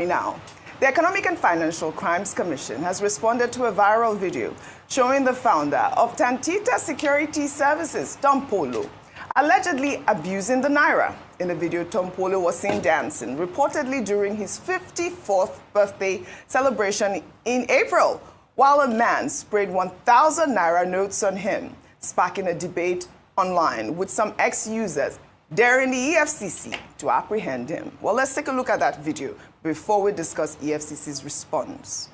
Now, the Economic and Financial Crimes Commission has responded to a viral video showing the founder of Tantita Security Services, Tompolo, allegedly abusing the Naira. In the video, Tompolo was seen dancing, reportedly during his 54th birthday celebration in April, while a man sprayed 1,000 Naira notes on him, sparking a debate online with some ex-users daring the EFCC to apprehend him. Well, let's take a look at that video before we discuss EFCC's response.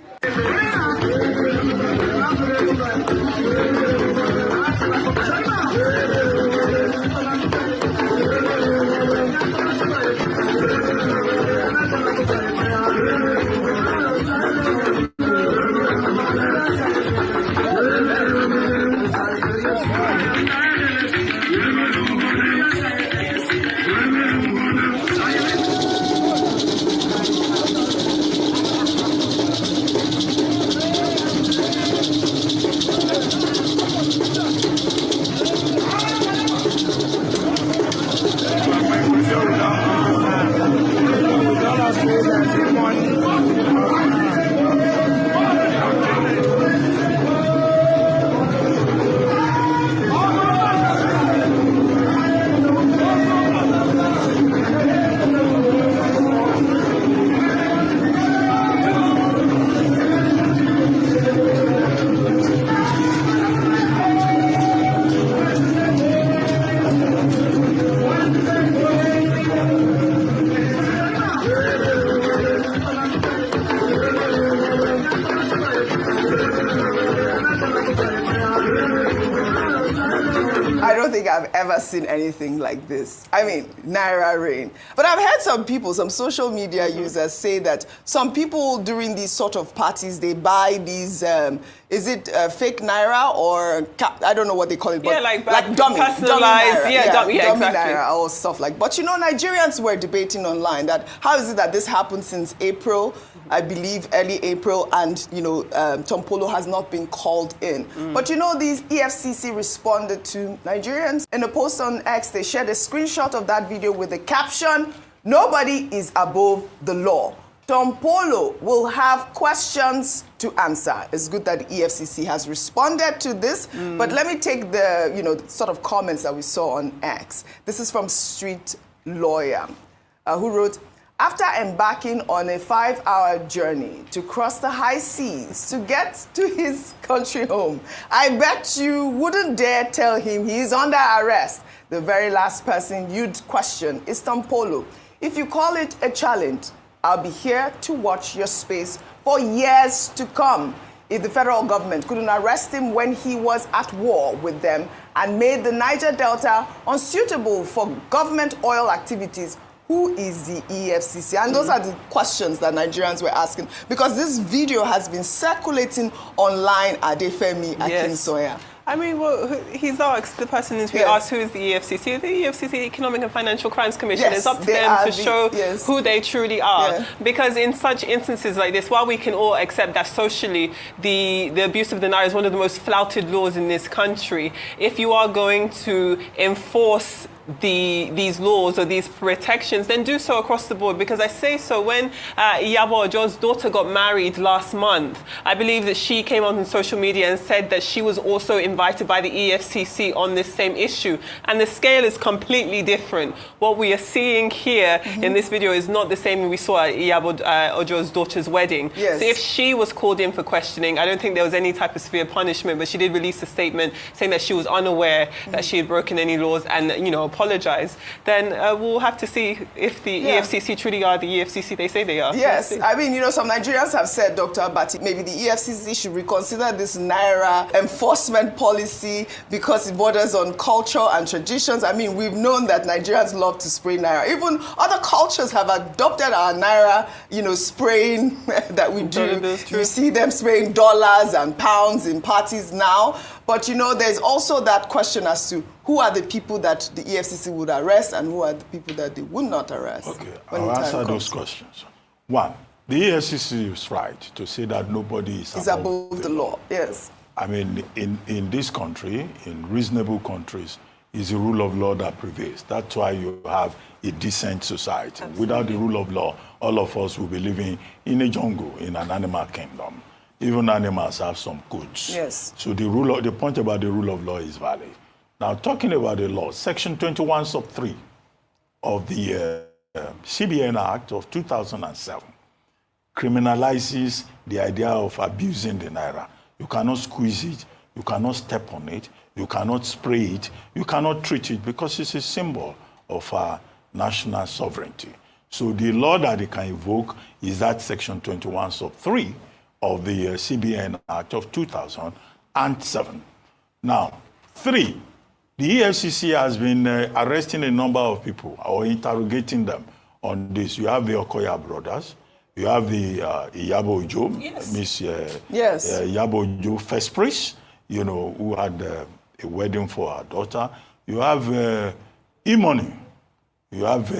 I don't think I've ever seen anything like this. I mean, Naira rain. But I've heard some people, some social media users say that some people during these sort of parties, they buy these, is it fake Naira or, I don't know what they call it, but yeah, like dummy personalized, Naira. dummy Dummy exactly. Naira or stuff like. But you know, Nigerians were debating online that how is it that this happened since April, I believe early April, and you know, Tompolo has not been called in. But you know, these EFCC responded to Nigerians. In a post on X, they shared a screenshot of that video with the caption, "Nobody is above the law. Tompolo will have questions to answer." It's good that the EFCC has responded to this, but let me take the, you know, sort of comments that we saw on X. This is from Street Lawyer, who wrote, "After embarking on a 5-hour journey to cross the high seas to get to his country home, I bet you wouldn't dare tell him he's under arrest. The very last person you'd question is Tompolo. If you call it a challenge, I'll be here to watch your space for years to come. If the federal government couldn't arrest him when he was at war with them and made the Niger Delta unsuitable for government oil activities, who is the EFCC?" And those are the questions that Nigerians were asking, because this video has been circulating online at Adefemi Akinsoya. I mean, well, he's asked, the person who's been asked, who is the EFCC? The EFCC, Economic and Financial Crimes Commission. It's up to them to show who they truly are. Because in such instances like this, while we can all accept that socially the abuse of the Naira is one of the most flouted laws in this country, if you are going to enforce these laws or these protections, then do so across the board. Because I say so, when Iyabo Ojo's daughter got married last month, I believe that she came on social media and said that she was also invited by the EFCC on this same issue. And the scale is completely different. What we are seeing here in this video is not the same we saw at Iyabo Ojo's daughter's wedding. So if she was called in for questioning, I don't think there was any type of severe punishment, but she did release a statement saying that she was unaware that she had broken any laws and, you know, apologize. Then we'll have to see if the EFCC truly are the EFCC they say they are. Yes, I mean, you know, some Nigerians have said, Dr. Abati, maybe the EFCC should reconsider this Naira enforcement policy because it borders on culture and traditions. I mean, we've known that Nigerians love to spray Naira. Even other cultures have adopted our Naira, you know, spraying that we do. You see them spraying dollars and pounds in parties now. But, you know, there's also that question as to who are the people that the EFCC would arrest and who are the people that they would not arrest. Okay, I'll answer those questions. One, the EFCC is right to say that nobody is above the law. Yes. I mean, in this country, in reasonable countries, it's the rule of law that prevails. That's why you have a decent society. Absolutely. Without the rule of law, all of us will be living in a jungle, in an animal kingdom. Even animals have some codes. Yes. So the point about the rule of law is valid. Now, talking about the law, Section 21 sub 3 of the CBN Act of 2007 criminalizes the idea of abusing the Naira. You cannot squeeze it, you cannot step on it, you cannot spray it, you cannot treat it because it's a symbol of our national sovereignty. So the law that they can invoke is that Section 21 sub 3 of the CBN Act of 2007. Now, 3, the EFCC has been arresting a number of people or interrogating them on this. You have the Okoya brothers, you have the Iyabo Ojo, yes. Miss Iyabo Ojo, first priest, you know, who had a wedding for her daughter. You have e-money. You have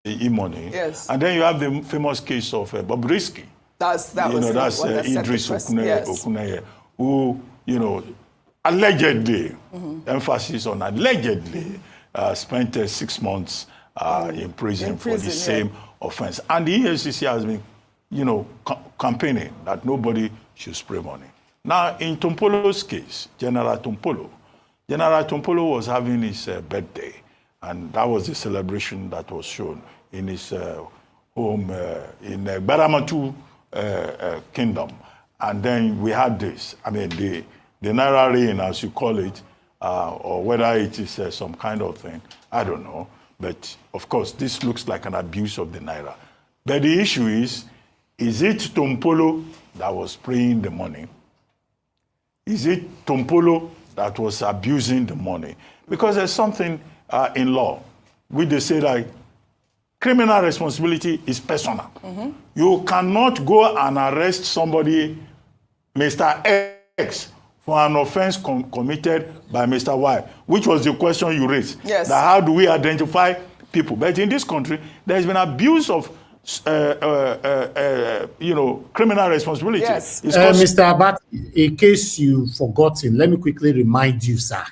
e-money. Yes. And then you have the famous case of Bobrisky. That's Idris Okuneye, who, you know, allegedly, emphasis on allegedly, spent 6 months in prison for the same offense. And the EFCC has been, you know, campaigning that nobody should spray money. Now, in Tompolo's case, General Tompolo was having his birthday, and that was the celebration that was shown in his home in Baramatu Kingdom. And then we had this, I mean, the Naira reign, as you call it, or whether it is some kind of thing, I don't know. But of course, this looks like an abuse of the Naira. But the issue is it Tompolo that was spraying the money? Is it Tompolo that was abusing the money? Because there's something in law, which they say that criminal responsibility is personal. You cannot go and arrest somebody, Mr. X, for an offense committed by Mr. Y, which was the question you raised. Yes. That how do we identify people? But in this country, there has been abuse of, you know, criminal responsibility. Yes. Mr. Abati, in case you've forgotten, let me quickly remind you, sir.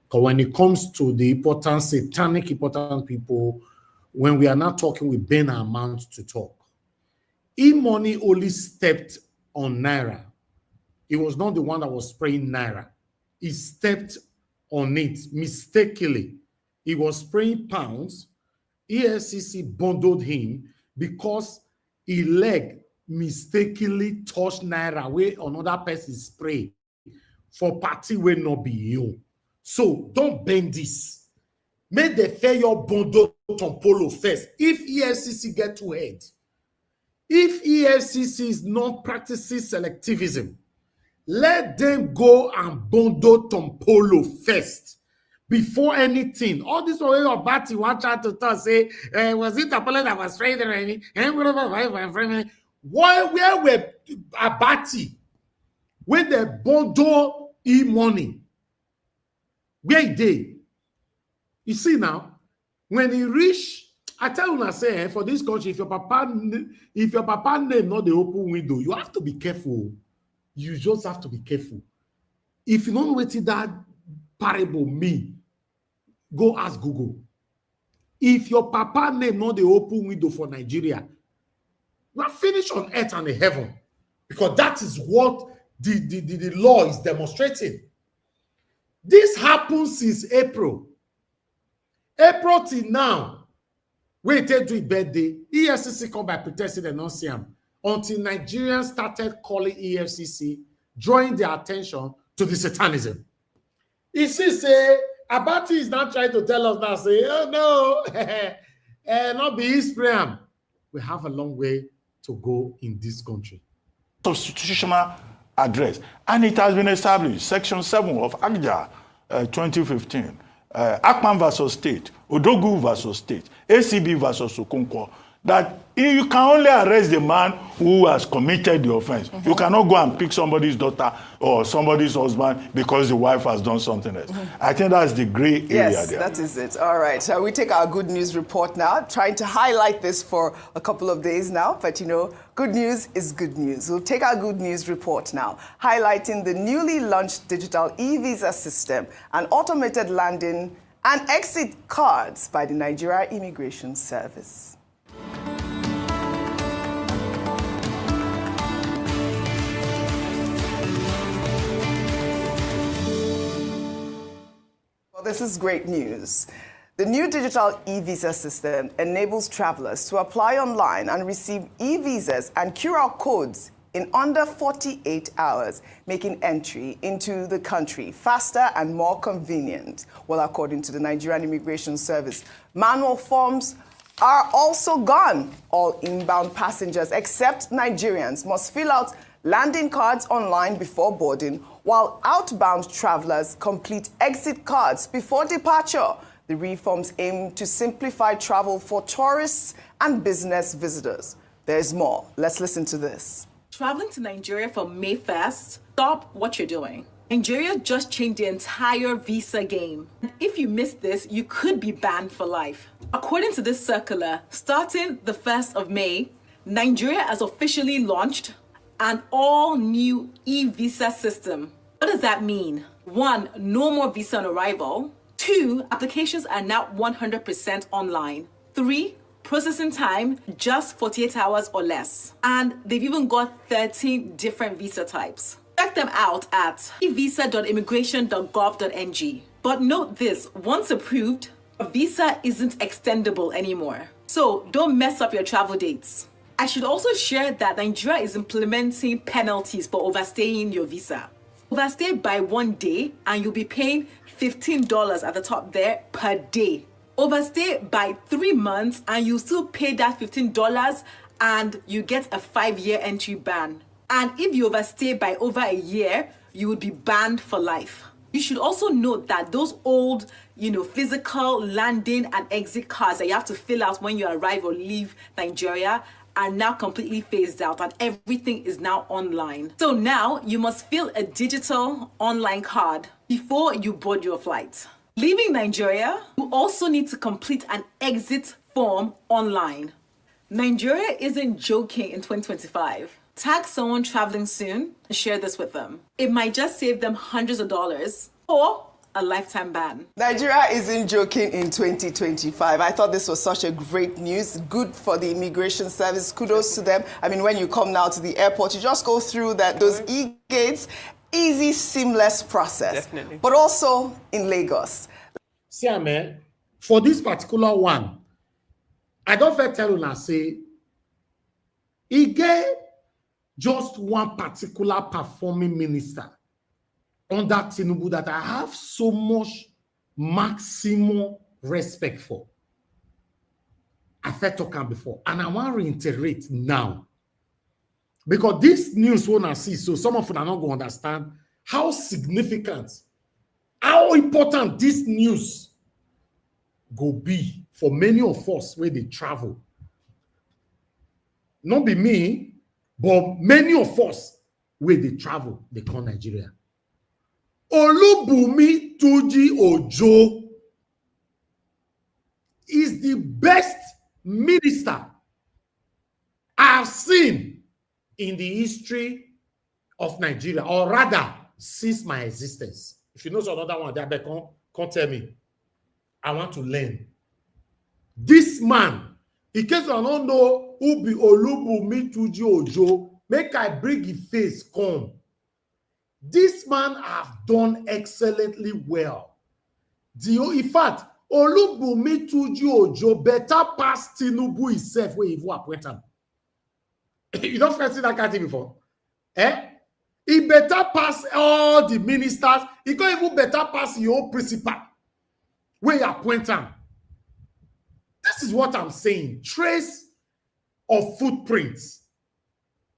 Because when it comes to the important, satanic important people, when we are not talking, we bend our mouths to talk. E-money only stepped on Naira. It was not the one that was spraying Naira. He stepped on it mistakenly. He was spraying pounds. EFCC bundled him because he leg mistakenly touched Naira where another person spray for party will not be you. So don't bend this. Make the fair your bundle Tompolo first. If EFCC get to head, if EFCC is not practicing selectivism, let them go and bundle Tompolo first before anything. All this way of Batty watch out to tell say, was it Tompolo that was spraying the rain? Where were Abati when they bundle e-money? Where he did? You see now, when he reach, I tell you, I say, for this country, if your papa name not the open window, you have to be careful. You just have to be careful. If you don't know what that parable mean, go ask Google. If your papa name not the open window for Nigeria, we are finished on earth and in heaven. Because that is what the law is demonstrating. This happens since April. April till now, when they do birthday, EFCC come by protesting and not see him. Until Nigerians started calling EFCC, drawing their attention to the satanism. You see, say, Abati is not trying to tell us now, say, oh no, not be Israel. We have a long way to go in this country. Constitutional address. And it has been established, Section 7 of ACJA 2015. Akman versus State, Odogu versus State, ACB versus Okonkwo. that you can only arrest the man who has committed the offense. You cannot go and pick somebody's daughter or somebody's husband because the wife has done something else. I think that's the gray area yes, there. That is it. All right. We take our good news report now, trying to highlight this for a couple of days now. But, you know, good news is good news. We'll take our good news report now, highlighting the newly launched digital e-visa system and automated landing and exit cards by the Nigeria Immigration Service. Well, this is great news. The new digital e-visa system enables travelers to apply online and receive e-visas and QR codes in under 48 hours, making entry into the country faster and more convenient. Well, according to the Nigerian Immigration Service, manual forms are also gone. All inbound passengers, except Nigerians, must fill out landing cards online before boarding, while outbound travelers complete exit cards before departure. The reforms aim to simplify travel for tourists and business visitors. There's more. Let's listen to this. Traveling to Nigeria for May 1st, stop what you're doing. Nigeria just changed the entire visa game. And if you missed this, you could be banned for life. According to this circular, starting the 1st of May, Nigeria has officially launched an all-new e-visa system. What does that mean? 1, no more visa on arrival. 2, applications are now 100% online. 3, processing time just 48 hours or less. And they've even got 13 different visa types. Check them out at evisa.immigration.gov.ng. But note this, once approved, a visa isn't extendable anymore. So don't mess up your travel dates. I should also share that Nigeria is implementing penalties for overstaying your visa. Overstay by 1 day and you'll be paying $15 at the top there per day. Overstay by 3 months and you still pay that $15 and you get a 5-year entry ban. And if you overstay by over a year, you would be banned for life. You should also note that those old, physical landing and exit cards that you have to fill out when you arrive or leave Nigeria are now completely phased out and everything is now online. So now you must fill a digital online card before you board your flight. Leaving Nigeria, you also need to complete an exit form online. Nigeria isn't joking in 2025. Tag someone traveling soon and share this with them. It might just save them hundreds of dollars or a lifetime ban. Nigeria isn't joking in 2025. I thought this was such a great news. Good for the Immigration Service. Kudos to them. I mean, when you come now to the airport, you just go through those e-gates. Easy, seamless process. Definitely. But also in Lagos. See, man, for this particular one, I don't fit tell you now, say, he get just one particular performing minister under Tinubu that I have so much maximum respect for. I felt talking before, and I want to reiterate now. Because this news one I see, so some of you are not going to understand how significant, how important this news go be for many of us where they travel. Not be me, but many of us where they travel, they call Nigeria. Olubunmi Tuji Ojo is the best minister I've seen in the history of Nigeria, or rather, since my existence. If you know another one, that can't tell me. I want to learn. This man, in case I don't know who be Olubunmi Tuji Ojo, make I bring his face come. This man have done excellently well. In fact, Olubunmi Tuji Ojo better pass Tinubu himself where he will appoint him. You don't see that kind of thing before? He better pass all the ministers. He can't even better pass your principal where you appoint him. This is what I'm saying. Trace of footprints.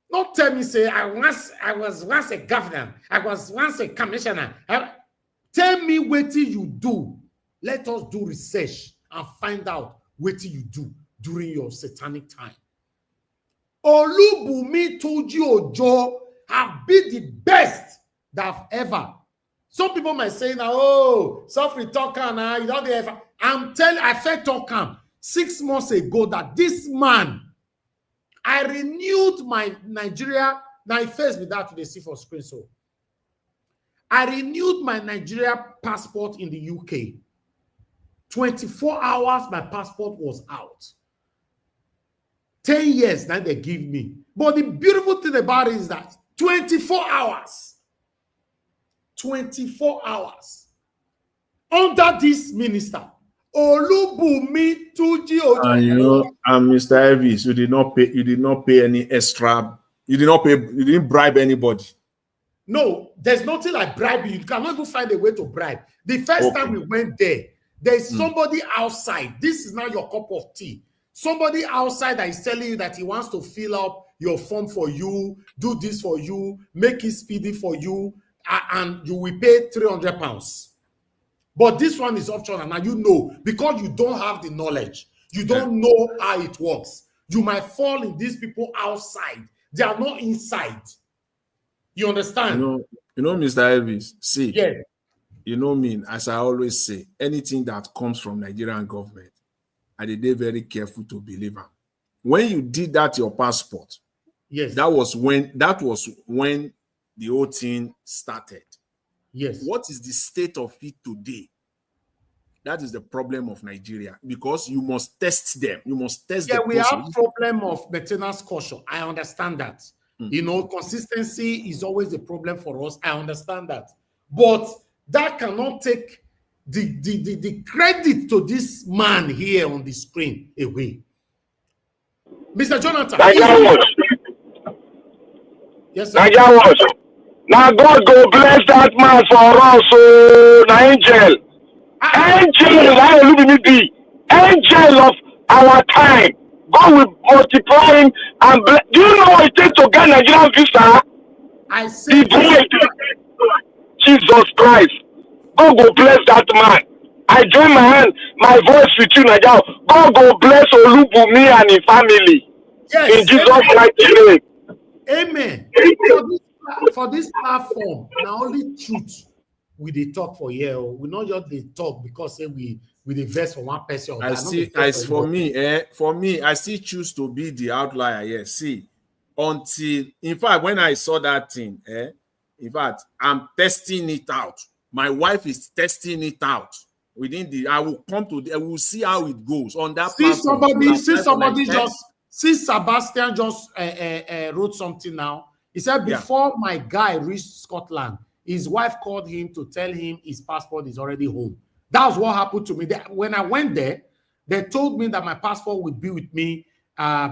Not tell me, say, I was once a governor. I was once a commissioner. Tell me what you do. Let us do research and find out what you do. during your satanic time. Olubumi Tuji Ojo have been the best that I've ever. Some people might say now, oh, Sofri Tokan, you don't ever. I said Tokan 6 months ago that this man, I renewed my Nigeria. Now first with that they see for screen. So I renewed my Nigeria passport in the UK. 24 hours, my passport was out. 10 years now they give me. But the beautiful thing about it is that 24 hours. 24 hours. Under this minister, Olubumi Tuji Ojo. And you know, and Mr. Elvis, you did not pay any extra. You didn't bribe anybody. No, there's nothing like bribing. You cannot even find a way to bribe. The first time we went there, there's somebody outside. This is not your cup of tea. Somebody outside that is telling you that he wants to fill up your form for you, do this for you, make it speedy for you, and you will pay £300. But this one is optional. Now you know, because you don't have the knowledge, you don't know how it works. You might fall in these people outside. They are not inside. You understand? You know, Mr. Elvis, see, yeah. You know me, as I always say, anything that comes from Nigerian government, I did very careful to believe them. When you did that, your passport, yes, that was when the whole thing started. Yes. What is the state of it today? That is the problem of Nigeria, because you must test them. You must test them. Yeah, we have problem of maintenance caution. I understand that. You know, consistency is always a problem for us. I understand that. But that cannot take the credit to this man here on the screen away. Mr. Jonathan. Yes, sir. Now God go bless that man for us. So now angel. Angel of our time. God will multiply him and bless. Do you know what it takes to get Nigerian visa? I see. Jesus Christ. God will bless that man. I join my voice with you, Nigeria. God will bless Olubumi and his family. Yes. In Jesus' mighty name. Amen. For this platform, now only truth we dey talk for here. We not just they talk because say we dey vex for one person. For me, I still choose to be the outlier. Yes, see, until in fact, when I saw that thing, in fact, I'm testing it out. My wife is testing it out. I will come to. I will see how it goes on that. See Sebastian just wrote something now. He said before my guy reached Scotland, his wife called him to tell him his passport is already home. That was what happened to me. When I went there, they told me that my passport would be with me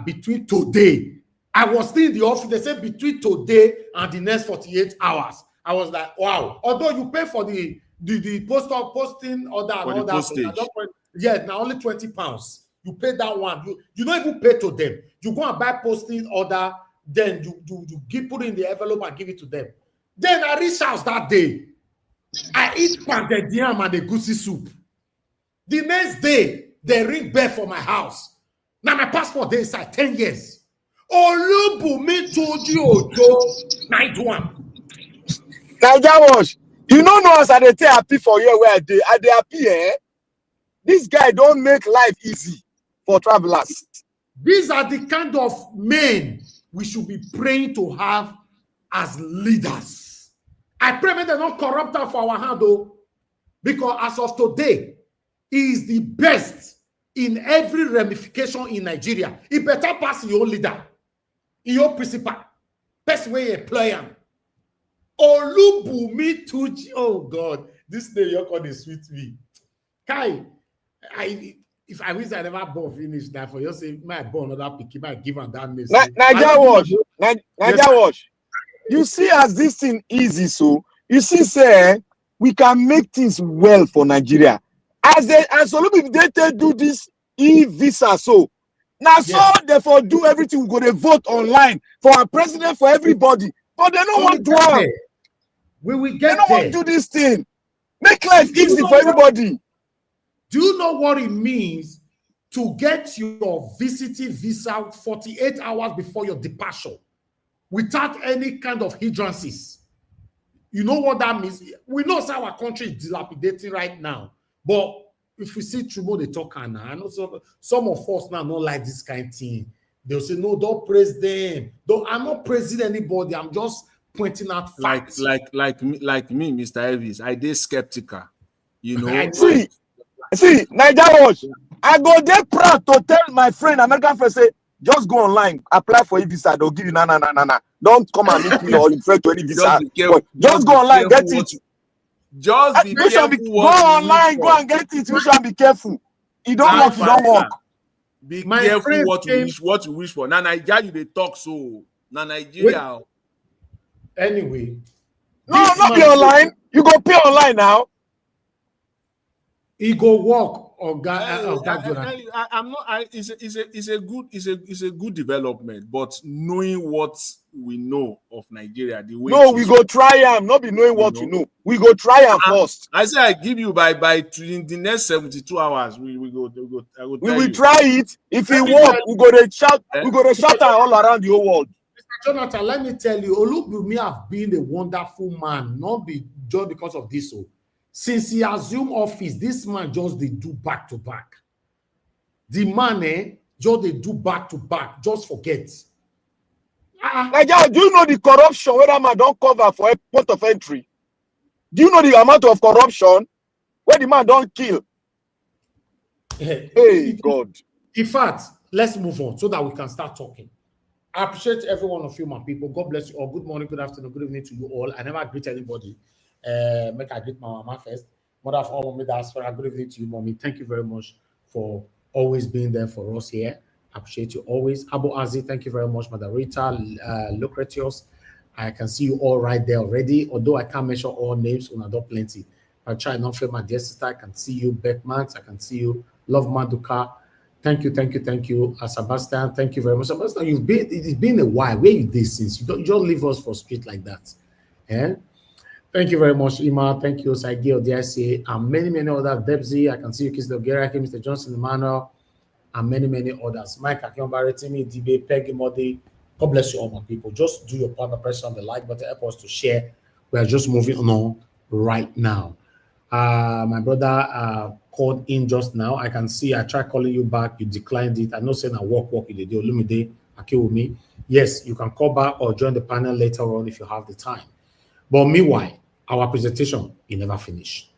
between today. I was still in the office. They said between today and the next 48 hours. I was like, wow. Although you pay for the posting order and all that. Now only £20. You pay that one. You don't even pay to them. You go and buy posting order, then you put it in the envelope and give it to them. Then I reached house that day. I eat pounded yam and the goosey soup. The next day, they ring bell for my house. Now my passport there inside 10 years. Olubumi Tuji Ojo 91. Naija, you don't know as I dey happy for you where I dey happy, eh? This guy don't make life easy for travelers. These are the kind of men we should be praying to have as leaders. I pray that they don't corrupt that for our hand, though, because as of today, he is the best in every ramification in Nigeria. He better pass your own leader, your principal, best way employer. Olubumi Tuji. Oh God, this day you're going to sweet me. Kai, if I wish I never born finish that for you say my born another picky, might give on that message. Naija watch. You see, as this thing easy, so you see, say we can make things well for Nigeria. As Olubumi they do this e-visa, so now so therefore do everything. We go to vote online for our president, for everybody, but they don't want to do. We will get they don't want to do this thing. Make life easy for everybody. Do you know what it means to get your visiting visa 48 hours before your departure without any kind of hindrances. You know what that means? We know our country is dilapidating right now, but if we see Trudeau, they talk now. I know some of us now don't like this kind of thing. They'll say, no, don't praise them. I'm not praising anybody. I'm just pointing out facts. Like me, Mr. Elvis, I did skeptical. You know. See, Niger Watch. I go there proud to tell my friend, American friend, say, just go online, apply for a visa. They'll give you nah. Don't come and meet me or refer to any visa. Just go online, get it. Just be careful. Go online, go and get it. You should be careful. It don't work. It don't work. Be careful what you wish for. Now Nigeria, they talk so. Now Nigeria. Anyway, no, not be online. You go pay online now. He go work. I'm not. It's a good development, but knowing what we know of Nigeria, the way. No, we go try am. Not be knowing what you know. We go try am first. I say I give you by in the next 72 hours. We will try it. If it work, we go to shout. We go to shout all around the whole world. Mr. Jonathan, let me tell you, Olubunmi have been a wonderful man, not be just because of this. Since he assumed office, this man just they do back to back. The man, just they do back to back. Just forget. Nigeria, do you know the corruption where that man don't cover for a port of entry? Do you know the amount of corruption where the man don't kill? Hey, God. In fact, let's move on so that we can start talking. I appreciate every one of you, my people. God bless you all. Good morning, good afternoon, good evening to you all. I never greet anybody. Make I greet my mama first. Mother of all, mommy, that's for a good evening to you, mommy. Thank you very much for always being there for us here. I appreciate you always. Abu Azi, thank you very much, Mother Rita, Lucretius. I can see you all right there already. Although I can't mention all names, when I do plenty. I try not to fail my dear sister. I can see you, Beckmax. I can see you, Love Maduka. Thank you. Sebastian, thank you very much. Sebastian, it's been a while. Where you did since? You don't leave us for street like that. Yeah? Thank you very much, Ima. Thank you, Saigi Odiasi, and many others. Debzi, I can see you, Kisdo Geraki, Mr. Johnson Emmanuel, and many others. Mike Akionbari, Timmy, DB, Peggy Modi. God bless you all, my people. Just do your part by pressing on the like button, help us to share. We are just moving on right now. My brother called in just now. I can see I tried calling you back. You declined it. I know saying I walk in the day. Olumide Akiwumi. Yes, you can call back or join the panel later on if you have the time. But meanwhile, our presentation is never finished.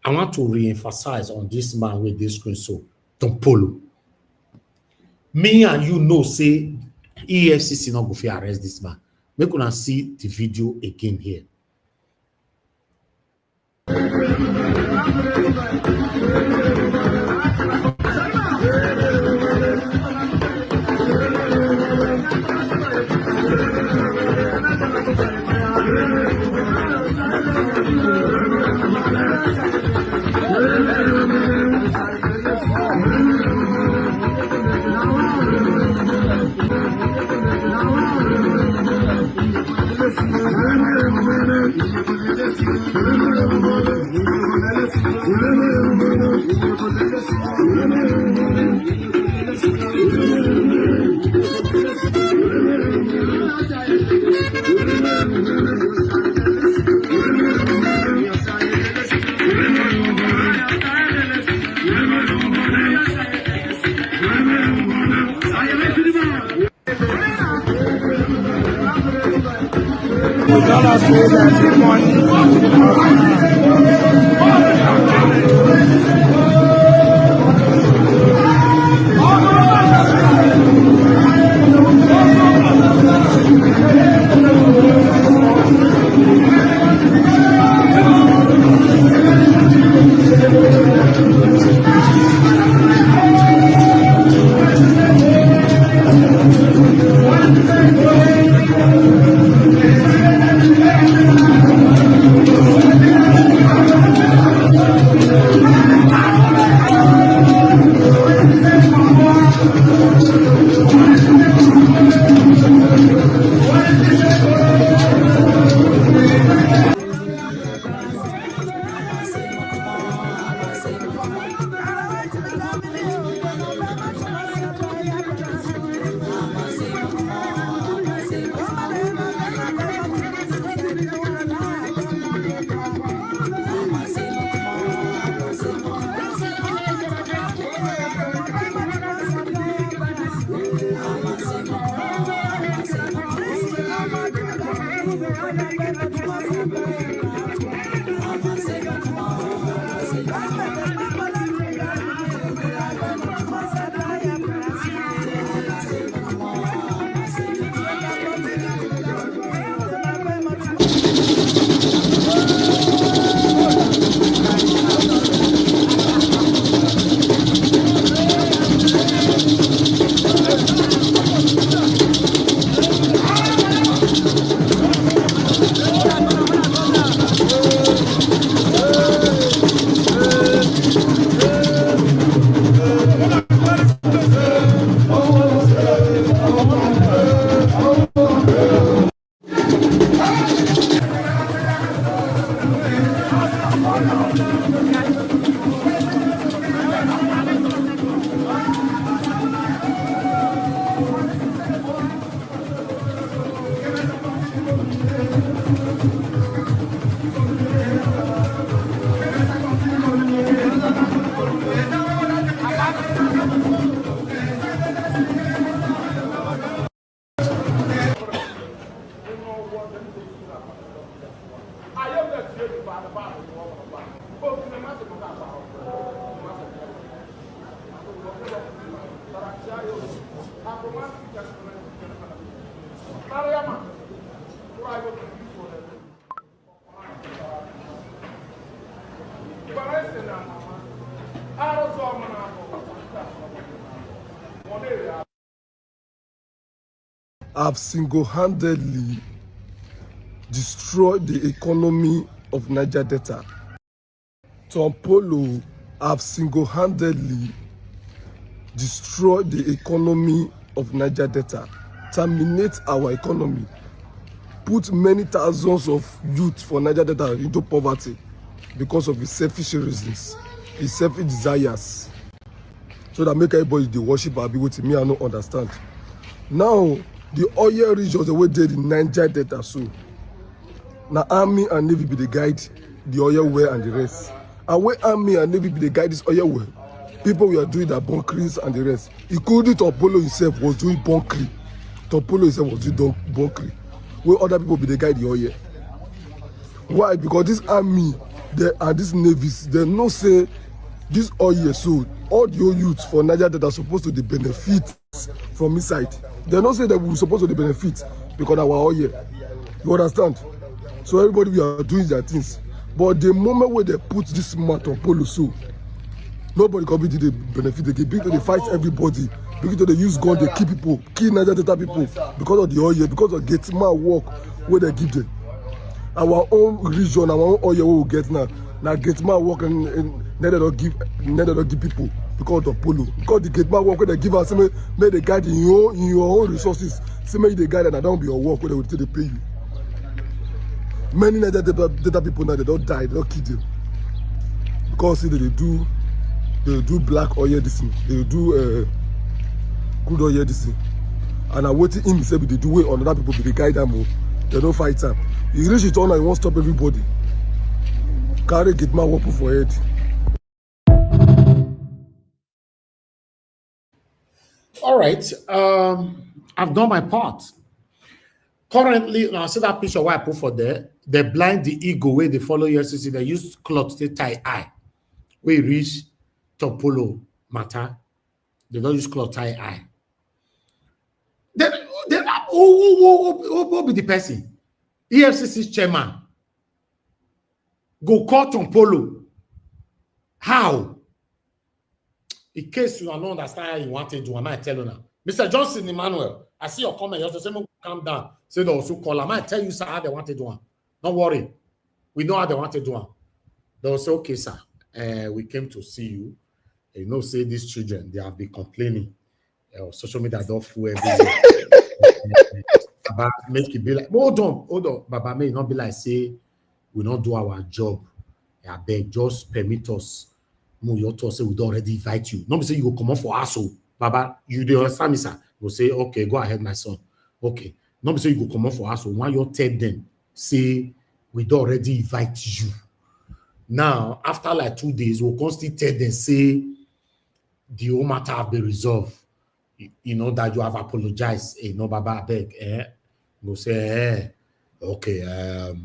I want to re-emphasize on this man with this screen, so Tompolo. Me and you know, say EFCC not go to arrest this man. We're gonna see the video again here. Have single-handedly destroyed the economy of Niger Delta. Tompolo have single-handedly destroyed the economy of Niger Delta, terminate our economy, put many thousands of youth for Niger Delta into poverty because of his selfish reasons, his selfish desires, so that make everybody dey worship Abi wetin me I no understand. Now, the oil regions the way they in Niger Delta so. Now army and navy be the guide the oil well and the rest. And when army and navy be the guide this oil well, people were doing the bunkeries and the rest. Including Tompolo himself was doing bunkering. Tompolo himself was doing bunkering. Where other people be the guide the oil. Why? Because this army and these navies, they no say this oil so all the youths for Niger Delta are supposed to the benefit from inside. They don't say that we're supposed to benefit because our oil. You understand? So everybody we are doing their things. But the moment where they put this matter on Polo so, nobody can be the benefit. They begin to fight everybody. Begin to use gun, they kill people, kill Niger Delta people because of the oil, because of Gateman work where they give them. Our own region, our own oil we get now. Now Gateman work and they don't give people because of Polo. Because the Gateman work where they give us, may they guide in your own resources. Say may they guide and I don't be your work where they will they pay you. Many Niger Delta people now they don't die, they don't kill them. Because see, they do black oil this thing, they do crude oil this thing. And I'm waiting him say they do way on other people, but they guide them, they don't fight them. He reach it on and he won't stop everybody. Carry Gateman work for head. All right, I've done my part. Currently, now see that picture where I put for there, they blind the ego where they follow EFCC, they use cloth to tie eye. We reach Tompolo matter, they don't use cloth tie eye. Then who be the person? EFCC chairman go call Tompolo. How? In case you don't understand how you want to do, I might tell you now. Mr. Johnson Emmanuel, I see your comment. You have to say, calm down. Say they also call. I might tell you, sir, how they want to do it. Don't worry. We know how they want to do it. They will say, okay, sir, we came to see you. You know, say these children, they have been complaining. Social media don't fool everywhere. Baba, make it be like, hold on. Baba, may not be like, say, we not do our job. I beg, just permit us. Your to say we don't already invite you. Not say you go come on for us. Baba, you do understand me, sir? You say, okay, go ahead, my son. Okay. Not say you go come on for us. Why you tell them, say, we don't already invite you. Now, after like 2 days, we'll constantly tell them, say, the whole matter have been resolved. You know, that you have apologized. Baba, I beg. We'll say, okay,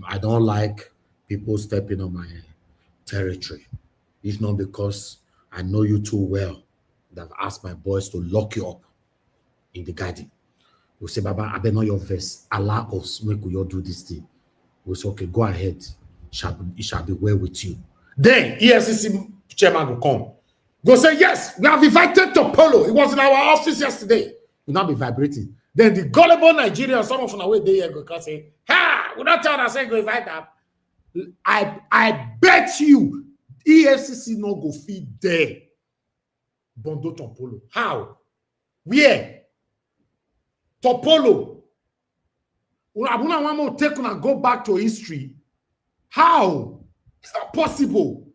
I don't like people stepping on my territory. If not because I know you too well, that I've asked my boys to lock you up in the garden. We say, Baba, I know your verse. Allow us, make we all do this thing. We say, okay, go ahead. It shall be well with you. Then EFCC chairman will come. Go say, yes, we have invited Tompolo. He was in our office yesterday. Will not be vibrating. Then the gullible Nigerian, some of them away there go say, ha, we not tell us say go invite them. I bet you EFCC no go feed there. Bondo Tompolo. How? Where? Tompolo. Abuna want to take and go back to history. How? It's not possible.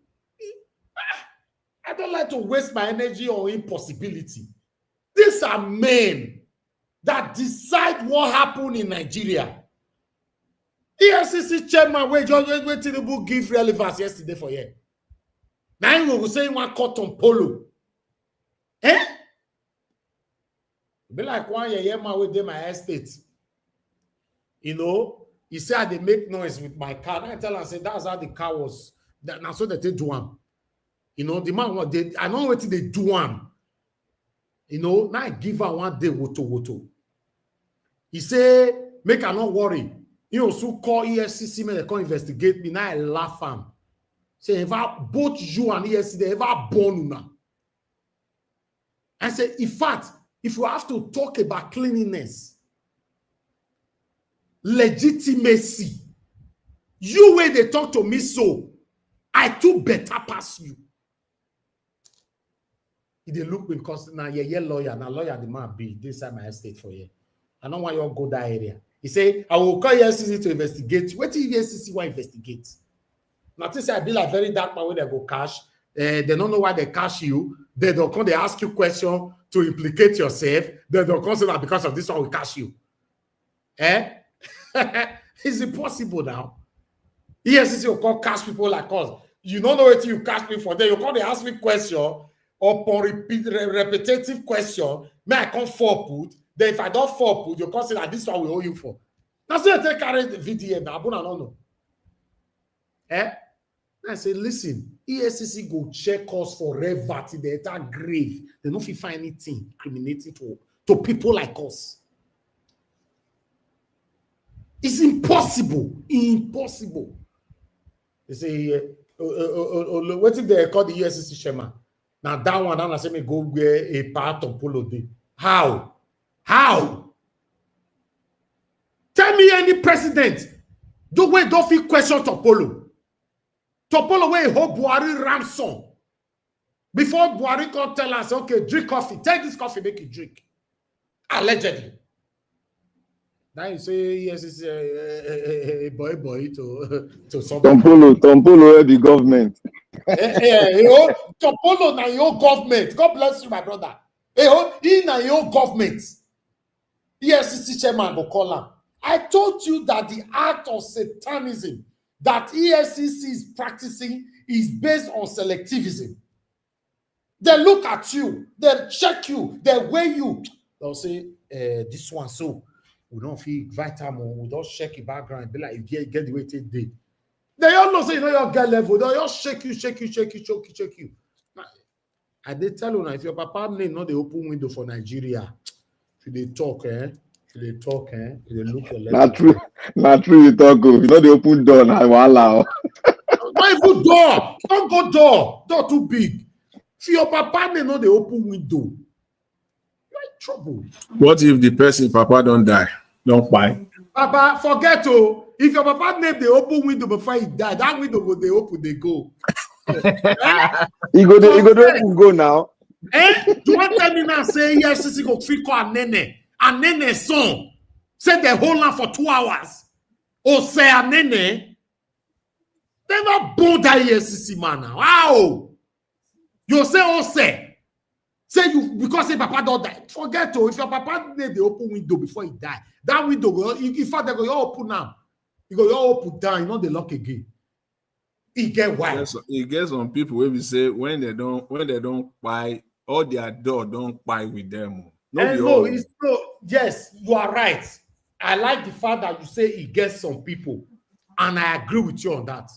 I don't like to waste my energy on impossibility. These are men that decide what happened in Nigeria. EFCC chairman where Tinubu give relevance yesterday for you. Now you will say you want to cut Tompolo. Eh? Be like one year man with them my estate. You know, he said they make noise with my car. And I tell him, I said, that's how the car was. Now so that they do one. You know, the man what they I know what they do one. You know, now I give her one day woto. He say, make her not worry. You also call EFCC, they come investigate me. Now I laugh him. Say, if I both you and EFCC, they ever born now. I say, in fact, if you have to talk about cleanliness, legitimacy, you way they talk to me so, I too better pass you. He dey look because now yeah lawyer, now lawyer the man be this time my estate for you. I don't want you to go that area. He say, I will call EFCC to investigate. What if EFCC want investigate? Now this I be like very dark man when they go cash. They don't know why they cash you. They don't come, they ask you question to implicate yourself. They don't consider that because of this one we cash you. Eh? It's impossible now. EFCC will call cash people like us. You don't know what you cash me for. Then you call they ask me question upon repetitive question. May I come forward? Then if I don't forward, you consider this one we owe you for. That's why they carry the VDA now. I don't know. Eh? I say, listen, EFCC go check us forever till the entire grave. They don't find anything incriminating to people like us. It's impossible. Impossible. They say, what if they call the EFCC chairman? Now that one, I say me go where a part of Polo day. How? How? Tell me any president. Don't feel question Tompolo. Tompolo where he hold Buhari ransom. Before Buhari can tell us, okay, drink coffee. Take this coffee, make it drink. Allegedly. Now you say yes, it's a boy to something. Tompolo the government. Tompolo na your government. God bless you, my brother. He na your government. EFCC chairman go call him. I told you that the act of satanism that EFCC is practicing is based on selectivism. They look at you, they check you, they weigh you. They'll say, this one, so we don't feel vitamin, we don't check your background, be like, you get the way it did. They all know say, you know, your girl level, they all shake you. I did tell you now, if your papa name not the open window for Nigeria, if they talk, they look your level. Not true, you talk. You know the open door now, wow. Not even door. Don't go door. Door too big. If your papa name not the open window, you're in trouble. What if the person papa don't die? Don't buy. Papa, forget if your papa name the open window before he died, that window go they open, they go. He go now. Do you want to tell me now say EFCC go free call a nene son say the whole land for 2 hours? Or say a nene never born that EFCC man now. Wow. You say you because say papa don't die. Forget if your papa made the open window before he died, that window go in fact they go open now. You go open down, you know the lock again. He get why. Yes, he gets some people where we say when they don't buy all their door don't buy with them. No, it's no. Yes, you are right. I like the fact that you say he gets some people, and I agree with you on that.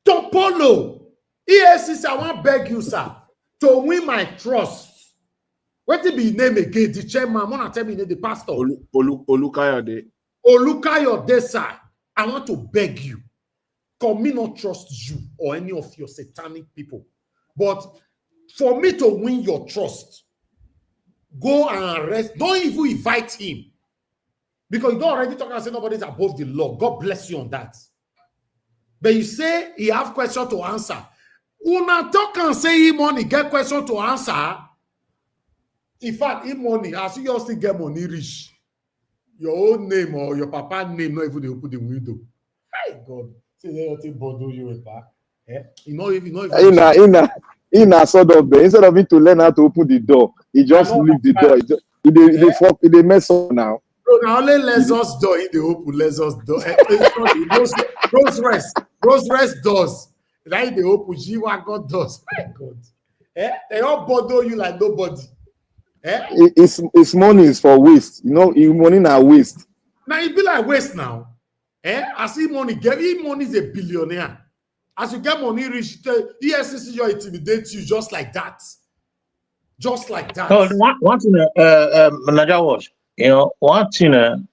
Tompolo, EFCC, I want to beg you, sir, to win my trust. What be his name again? The chairman, I want to tell me the pastor. Olukayode. Olukayode, sir, I want to beg you. For me not trust you or any of your satanic people. But for me to win your trust, go and arrest. Don't even invite him. Because you don't already talk and say nobody's above the law. God bless you on that. But you say he have question to answer. Una talk and say he money get question to answer. In fact, he money, as you still get money rich. Your own name or your papa name, not even they open the window. Hey God. See, they don't bother you with that. You know, if in a sort of instead of it to learn how to open the door, he just leave the door. They mess up now. So now only let us door in the open, let us door. Rose rest doors. Like the open, G-Wagon doors. My God. They all bother you like nobody. It's money is for waste. You know, money now waste. Now it be like waste now. I see money. Money is a billionaire. As you get money rich, EFCC just intimidate you just like that. Just like that. So one thing, Nigeria was, one thing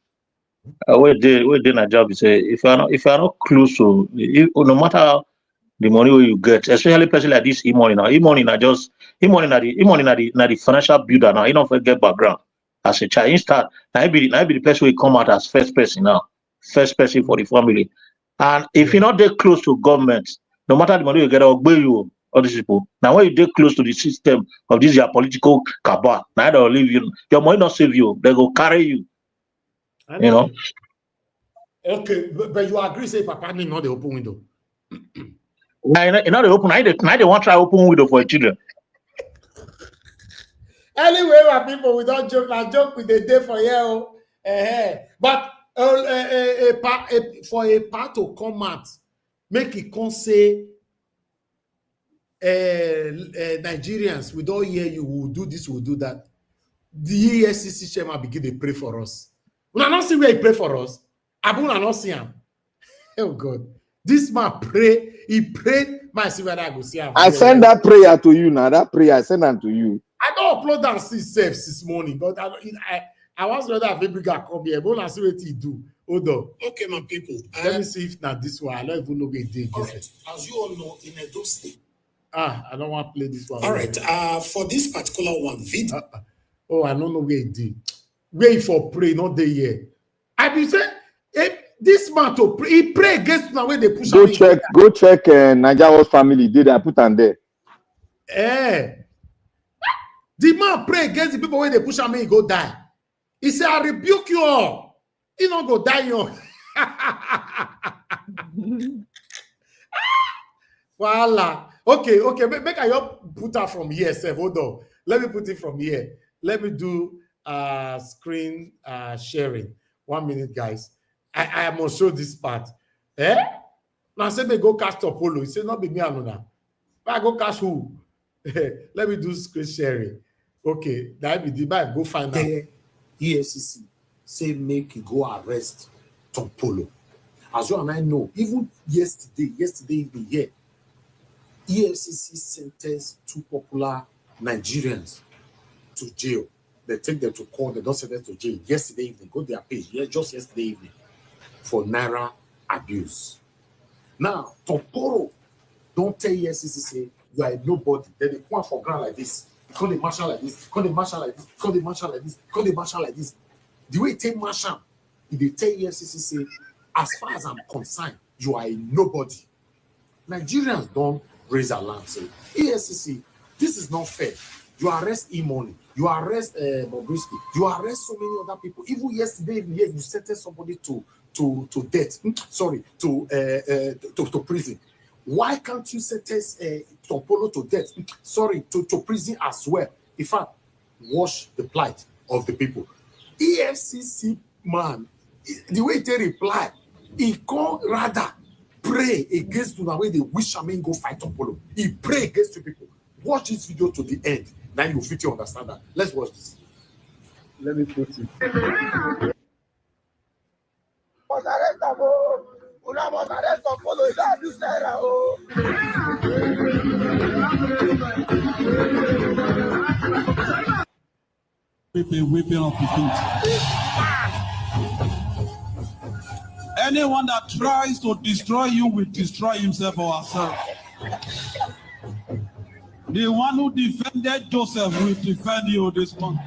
we did a job is if you are not close to, no matter how the money you get, especially person like this e-money now, e-money na the financial builder now. You don't get background as a child. Instead, now be the person will come out as first person now, first person for the family. And if you're not that close to government, no matter the money you get, I'll you all these people. Now when you get close to the system of this your political cabal, now they'll leave you. Your money not save you, they go carry you. Okay, but you agree, say Papa need not the open window. Now they open. Now they want to try open window for children. Anyway, my people, we don't joke. I joke with the day for you. But for a part to come out, make it come say Nigerians, we don't hear you. We'll do this. We'll do that. The EFCC chairman begin to pray for us. We are not see where he pray for us. Abuna not see him. Oh God. This man pray, he prayed. My see whether I go see him. I send that prayer to you now. That prayer I send that to you. I don't upload that this morning, but I was rather have a bigger come here. But I see what he do. Hold on. Okay, my people. Let me see if not this one. I don't even know what he did. All right. As you all know, in Edo State. I don't want to play this one. All right. For this particular one, video. I don't know where he did. Wait for pray, not the year. I be say this man to pray, he pray against the way they push. Go check Nigerian family. Did I put on there? The man pray against the people when they push him, he go die. He say, I rebuke you all. He not go die, you. Voila. Okay. Make I put her from here, sir. Hold on. Let me put it from here. Let me do screen sharing. 1 minute, guys. I must show this part. Now say me go catch Tompolo. He say not be me alone. But I go catch who? Let me do screen sharing. Okay, that be the bad. Go find out. EFCC say make you go arrest Tompolo. As you and I know, even yesterday evening here, EFCC sentenced 2 popular Nigerians to jail. They take them to court. They don't send them to jail. Yesterday evening, go to their page. Just yesterday evening, for Naira abuse. Now, Tompolo don't tell EFCC say you are a nobody. Then they come for ground like this. Call the marshal like this. Call the marshal like this. Call the marshal like this. Call the marshal like this. The way take marshal, if they tell EFCC say, as far as I'm concerned, you are a nobody. Nigerians don't raise alarm. Say, EFCC, this is not fair. You arrest E-Money. You arrest Bobrisky. You arrest so many other people. Even yesterday, even here, you sentenced somebody to death. Sorry, to prison. Why can't you sentence Tompolo to death? Sorry, to prison as well. In fact, wash the plight of the people. EFCC man, the way they reply, he can't rather pray against the way they wish Amin go fight Tompolo. He pray against the people. Watch this video to the end. Now you fit to understand that. Let's watch this. Let me put it. Weeping of defeat. Anyone that tries to destroy you will destroy himself or herself. The one who defended Joseph will defend you this month.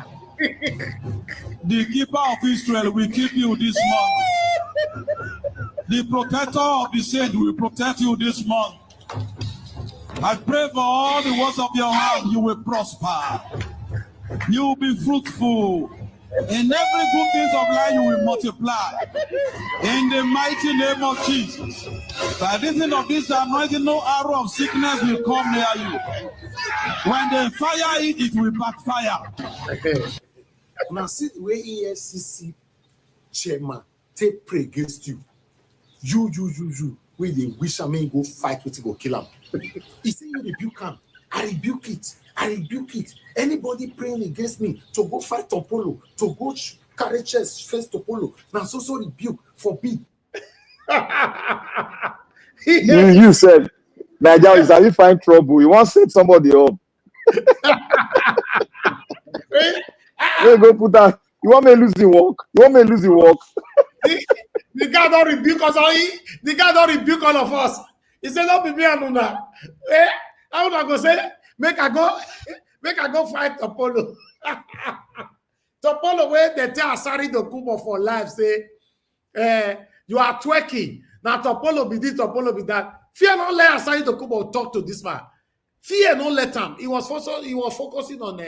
The keeper of Israel will keep you this month. The protector of the saint will protect you this month. I pray for all the works of your hand, you will prosper. You will be fruitful. In every good thing of life, you will multiply. In the mighty name of Jesus. By reason of this anointing, no arrow of sickness will come near you. When they fire it, it will backfire. Now see the way EFCC chairman take pray against you. You. When they wish I may go fight with him, go kill him. He say you rebuke him. I rebuke it. Anybody praying against me to go fight Tompolo, to go carry chest face Tompolo. Now so rebuke, forbid. You said, Nigeria is having find trouble. You want to set somebody up. You go put that. You want me to lose the work? The guy don't rebuke us all. The guy don't rebuke all of us. He said, "Don't be me and Una." How would I go say? Make I go fight Tompolo. Tompolo, where they tell Asari Dokubo for life, say, you are twerking. Now Tompolo be this, Tompolo be that. Fear not let Asari Dokubo talk to this man. Fear not let him. He was focusing on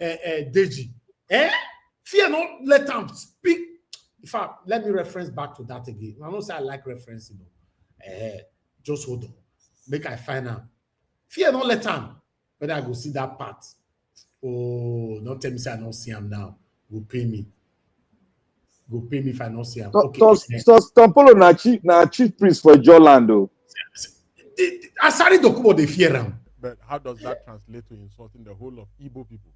Deji. Fear not let him speak. In fact, let me reference back to that again. I don't say I like referencing. Just hold on. Make I find out. Fear not let him. Whether I go see that part. Oh, don't tell me say I don't see him now. Go pay me if I don't see him. Okay. Tompolo na chief priest for Joland though. Asari Dokubo they fear him. But how does that translate to insulting the whole of Igbo people?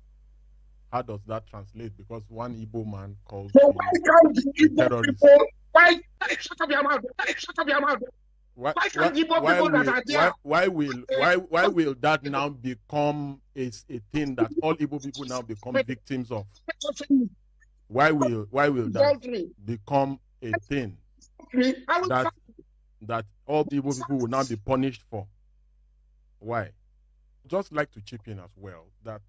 How does that translate? Because one Igbo man calls so why can't the Igbo people? Why shut up your mouth? Why can't Igbo people that are there? Why will that now become a thing that all Igbo people now become victims of? Why will that become a thing that all Igbo people will now be punished for? Why? Just like to chip in as well that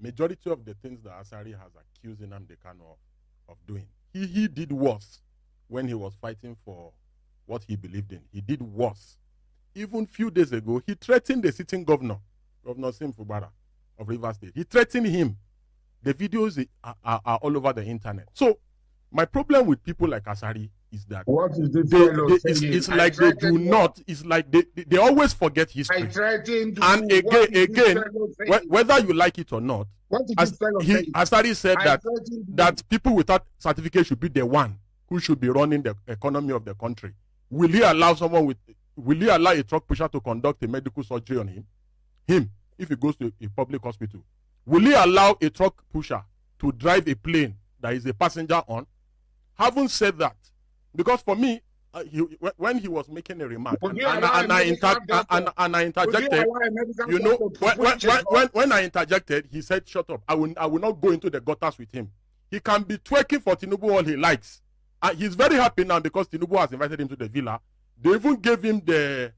majority of the things that Asari has accused Nnamdi Kanu of doing, he did worse when he was fighting for what he believed in. He did worse. Even few days ago, he threatened the sitting governor, Governor Sim Fubara of Rivers State. He threatened him. The videos are all over the internet. So my problem with people like Asari is that it's like they do not. It's like they always forget history. And again, whether you like it or not, Asari said that people without certificate should be the one who should be running the economy of the country. Will he allow a truck pusher to conduct a medical surgery on him if he goes to a public hospital? Will he allow a truck pusher to drive a plane that is a passenger on? Having said that, because for me, when he was making a remark, and I interjected, you know, when I interjected, he said, "Shut up! I will not go into the gutters with him. He can be twerking for Tinubu all he likes. He's very happy now because Tinubu has invited him to the villa. They even gave him the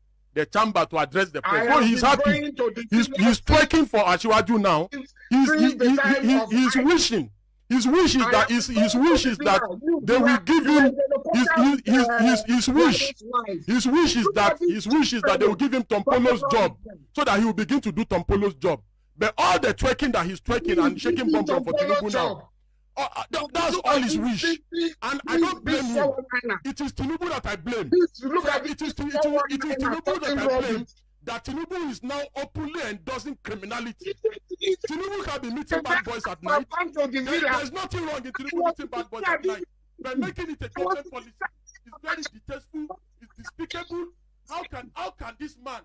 chamber to address the press. So he's happy. He's twerking for Asiwaju now. He's wishing. His wish is that they will give him his wish is that they will give him Tompolo's job so that he will begin to do Tompolo's job. But all the twerking that he's twerking and shaking bomb for Tinubu now, that's all his wish. And I don't blame him. It is Tinubu that I blame. It is Tinubu that I blame. That Tinubu is now openly endorsing criminality. Tinubu can be meeting bad boys at night. There's nothing wrong in Tinubu meeting bad boys at night. But making it a content policy is very detestable, it's despicable. How can this man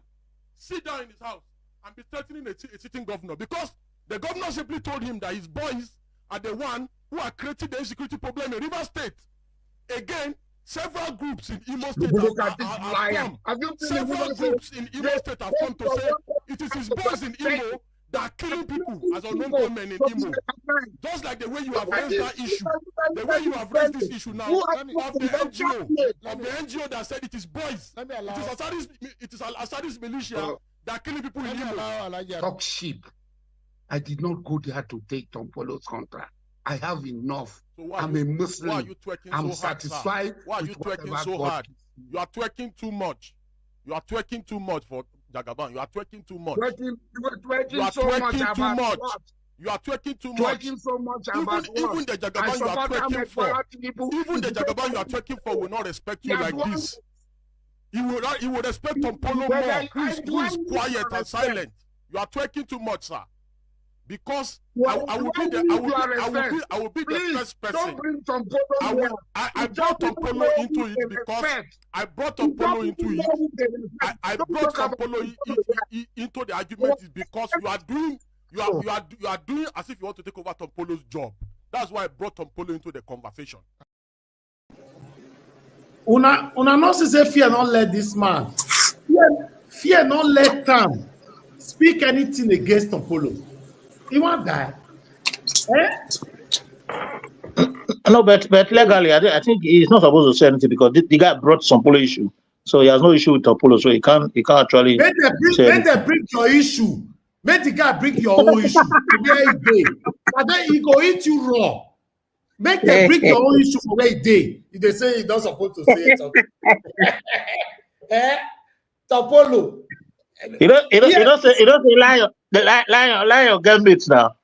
sit down in his house and be threatening a sitting governor? Because the governor simply told him that his boys are the one who are creating the insecurity problem in River State. Again, several groups in Imo State have come. Several groups in Imo State have come to say it is his boys in Imo that are killing people as unknown gunmen in Imo. Just like the way you have raised that issue, the way you have raised this issue now of the NGO that said it is boys, it is Al-Assadis militia that are killing people in Imo. Talk sheep. I did not go there to take Tompolo's contract. I have enough. So I'm a Muslim. Why are you twerking I'm so hard, satisfied. Sir? Why are you twerking so hard? You are twerking too much. You are twerking too much for Jagaban. You are twerking too much. You are twerking so much. You are twerking too much. Twerking so much even the Jagaban you are twerking for, even the Jagaban you are twerking for will not respect you like this. He will respect Tompolo more, who is quiet and silent. You are twerking too much, sir. Because I will be the first person. I brought Tompolo into it because I brought Tompolo into it. I brought Tompolo into the argument is because you are doing as if you want to take over Tompolo's job. That's why I brought Tompolo into the conversation. Una not say fear not let this man. Fear not let him speak anything against Tompolo. He won't die. No, but legally, I think he's not supposed to say anything because the guy brought Tompolo issue, so he has no issue with Tompolo, so he can't actually. When they bring your issue, make the guy bring your own issue. Where he dey, and then he go eat you raw. Make them bring your own issue for where he dey. If they say he's not supposed to say it, Tompolo. You don't say lion gambits now.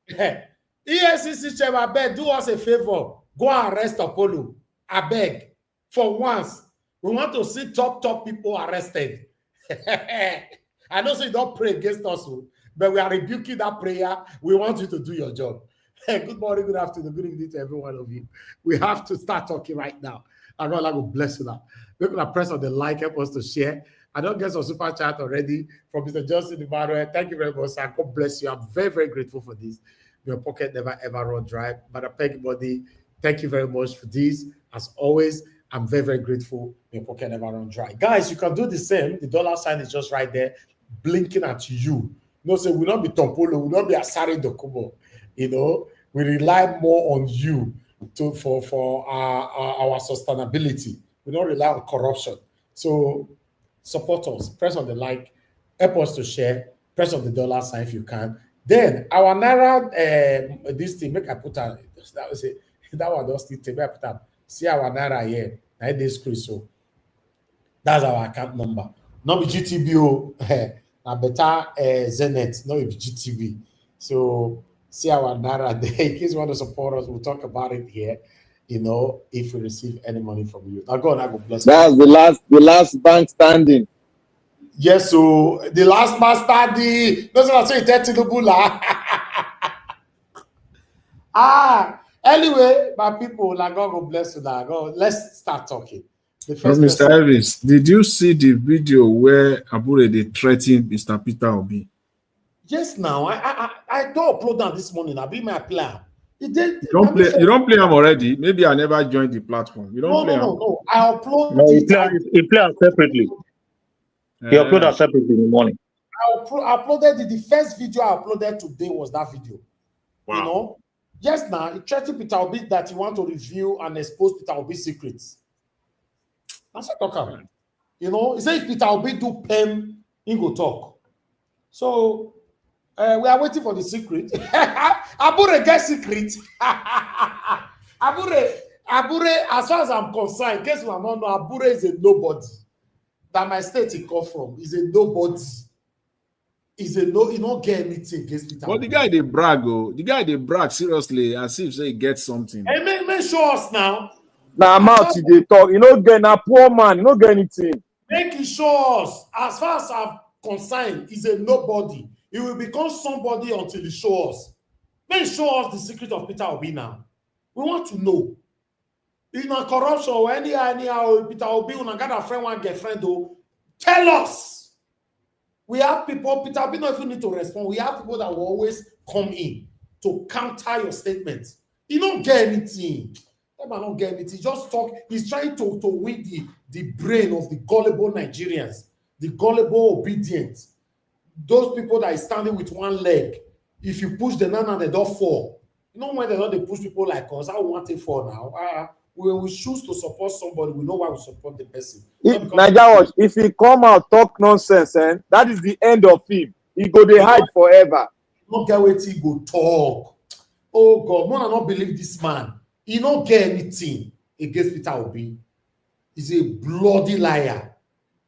EFCC chairman, I beg, do us a favor. Go and arrest Tompolo. I beg. For once, we want to see top people arrested. I know so you don't pray against us, but we are rebuking that prayer. We want you to do your job. Good morning, good afternoon, good evening to every one of you. We have to start talking right now. And God will bless you now. We're going to press on the like, help us to share. I don't get some super chat already from Mr. Johnson Emmanuel. Thank you very much, sir. God bless you. I'm very, very grateful for this. Your pocket never ever run dry. But I beg everybody, thank you very much for this. As always, I'm very, very grateful. Your pocket never run dry. Guys, you can do the same. The dollar sign is just right there, blinking at you. No, say we'll not be Tompolo, we'll not be Asari Dokubo. You know, we rely more on you for our sustainability. We don't rely on corruption. So support us, press on the like, help us to share, press on the dollar sign if you can. Then our Naira, this thing, make I put out, that one does still take, make I put out, see our Naira here, 9 days cruise, so that's our account number. Not be GTB, na better Zenith, not be GTB. So see our Naira there, in case you want to support us, we'll talk about it here. You know, if we receive any money from you. Now God, I will bless you. That's the last bank standing. Yes, so the last man standing. That's what I say, anyway, my people, like God will bless you now. God, let's start talking. Mr. Elvis, did you see the video where Abure they threatened Mr. Peter Obi? Yes, now I don't upload that this morning. I'll be my plan. You don't play them already. Maybe I never joined the platform. You don't play them. No. I upload. No, he play them separately. He uploaded separately in the morning. I uploaded the first video I uploaded today was that video. Wow. You know, just now he threatened Peter Obi that he want to review and expose Peter Obi's secrets. That's what I talk about. You know, he said if Peter Obi do pen, he go talk. So we are waiting for the secret. Abure get secret. Abure, as far as I'm concerned, guess what? No, Abure is a nobody. That my state he come from is a nobody. He don't get anything against Peter. But the guy they brag, the guy they brag seriously as if say he gets something. Hey, make show us now. Now I'm out they talk. You know, get a poor man, you don't get anything. Make it show us. As far as I'm concerned, he's a nobody. He will become somebody until he shows us. Make show us the secret of Peter Obi now. We want to know. If not corruption or anyhow, Peter Obi, when I got a friend, one girlfriend, though, tell us. We have people, Peter Obi, not even need to respond. We have people that will always come in to counter your statements. He don't get anything. That man don't get anything. Just talk. He's trying to win the brain of the gullible Nigerians, the gullible obedient. Those people that is standing with one leg. If you push them now, they don't fall. You know when they don't push people like us, I want it for now. We choose to support somebody, we know why we support the person. Nigerians, if he come out talk nonsense, that is the end of him. He go dey hide forever. No get wetin he go talk. Oh God, man, I not believe this man. He don't get anything against Peter Obi. He's a bloody liar.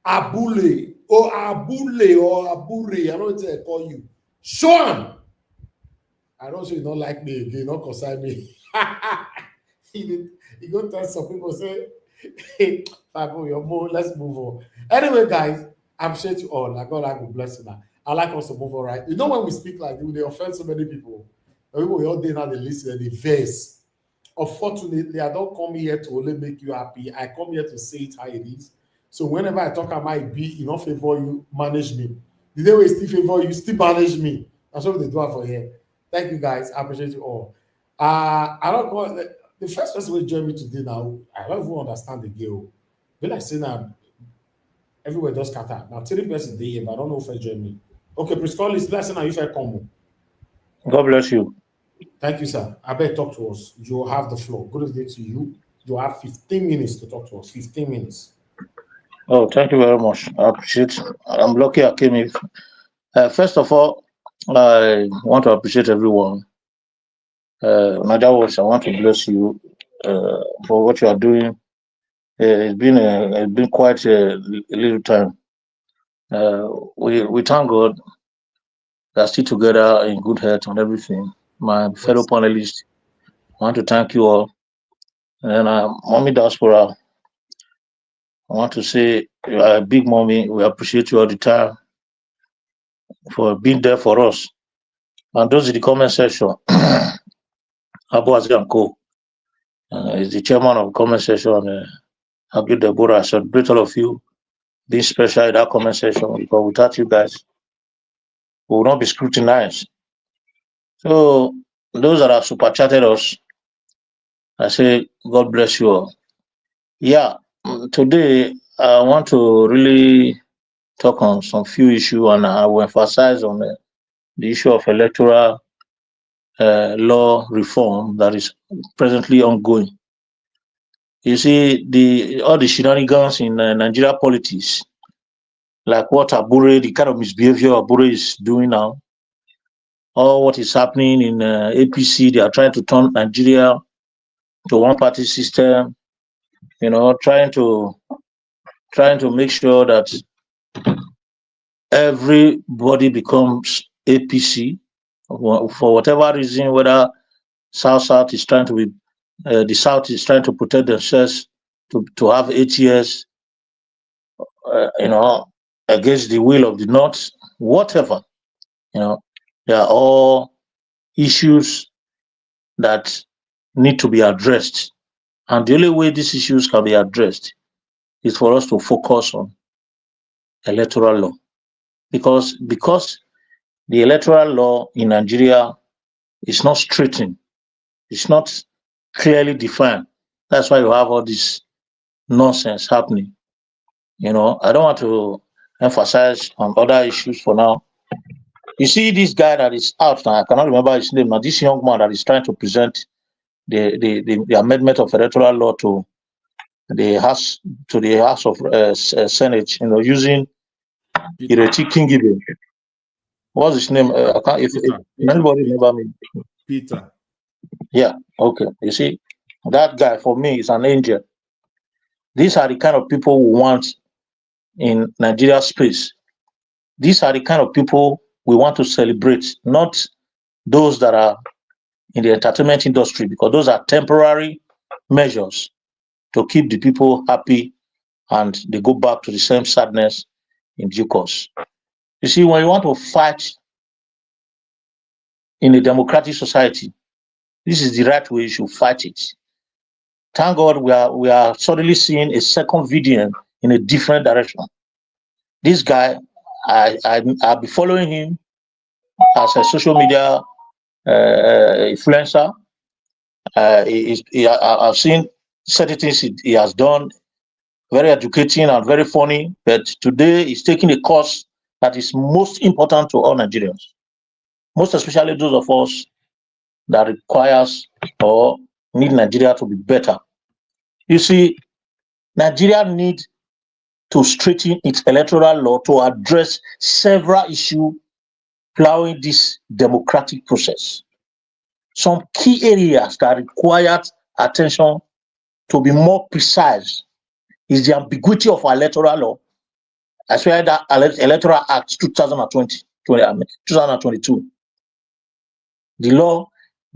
Abule or Abure, I don't know what they call you. Show him. I don't say you don't like me again, not concern me. He go tell some people say, hey, let's move on. Anyway, guys, I appreciate you all. I God, I will bless you now. I like us to move on, right? You know when we speak like this, they offend so many people. People all day now they listen and they verse. Unfortunately, I don't come here to only make you happy. I come here to say it how it is. So whenever I talk about it be in favor you, manage me. The day we still favor you, still manage me. That's what they do for here. Thank you guys. I appreciate you all. I don't know. The first person who joined me today now, I don't even understand the game. But like saying that everywhere does scatter. Now 3 persons day here, but I don't know if I join me. Okay, please call this lesson now if I come. God bless you. Thank you, sir. I better talk to us. You have the floor. Good day to you. You have 15 minutes to talk to us. 15 minutes. Oh, thank you very much. I appreciate it. I'm lucky I came in. First of all, I want to appreciate everyone. Nigerians, I want to bless you for what you are doing. It's been quite a little time. We thank God that still together in good health and everything. My fellow panelists, I want to thank you all. And Mommy Diaspora, I want to say you are a big mommy. We appreciate you all the time for being there for us. And those in the comment section, Abu Azganko is the chairman of the comment section. Abu Deborah, I celebrate all of you being special in that comment section because without you guys, we will not be scrutinized. So those that have super chatted us, I say God bless you all. Yeah, today I want to really talk on some few issues and I will emphasize on the issue of electoral law reform that is presently ongoing. You see, all the shenanigans in Nigeria politics, like what Abure, the kind of misbehavior Abure is doing now, or what is happening in APC, they are trying to turn Nigeria to one-party system, trying to make sure that everybody becomes APC for whatever reason, whether South is trying to be, the South is trying to protect themselves to have 8 years, against the will of the North, whatever, they are all issues that need to be addressed. And the only way these issues can be addressed is for us to focus on electoral law. Because the electoral law in Nigeria is not straightened, it's not clearly defined. That's why you have all this nonsense happening. I don't want to emphasize on other issues for now. You see this guy that is out now, I cannot remember his name, now this young man that is trying to present the amendment of electoral law to the House of Senate, using Ireti Kingibe. What's his name? I can't. If anybody remember me, Peter. Yeah. Okay. You see, that guy for me is an angel. These are the kind of people we want in Nigeria space. These are the kind of people we want to celebrate, not those that are in the entertainment industry, because those are temporary measures to keep the people happy and they go back to the same sadness in due course. You see, when you want to fight in a democratic society, this is the right way you should fight it. Thank God we are suddenly seeing a second video in a different direction. This guy, I'll be following him as a social media influencer. I've seen certain things he has done, very educating and very funny. But today he's taking a course that is most important to all Nigerians, most especially those of us that requires or need Nigeria to be better. You see, Nigeria needs to straighten its electoral law to address several issues plowing this democratic process. Some key areas that require attention to be more precise is the ambiguity of our electoral law, especially that Electoral Act 2022. The law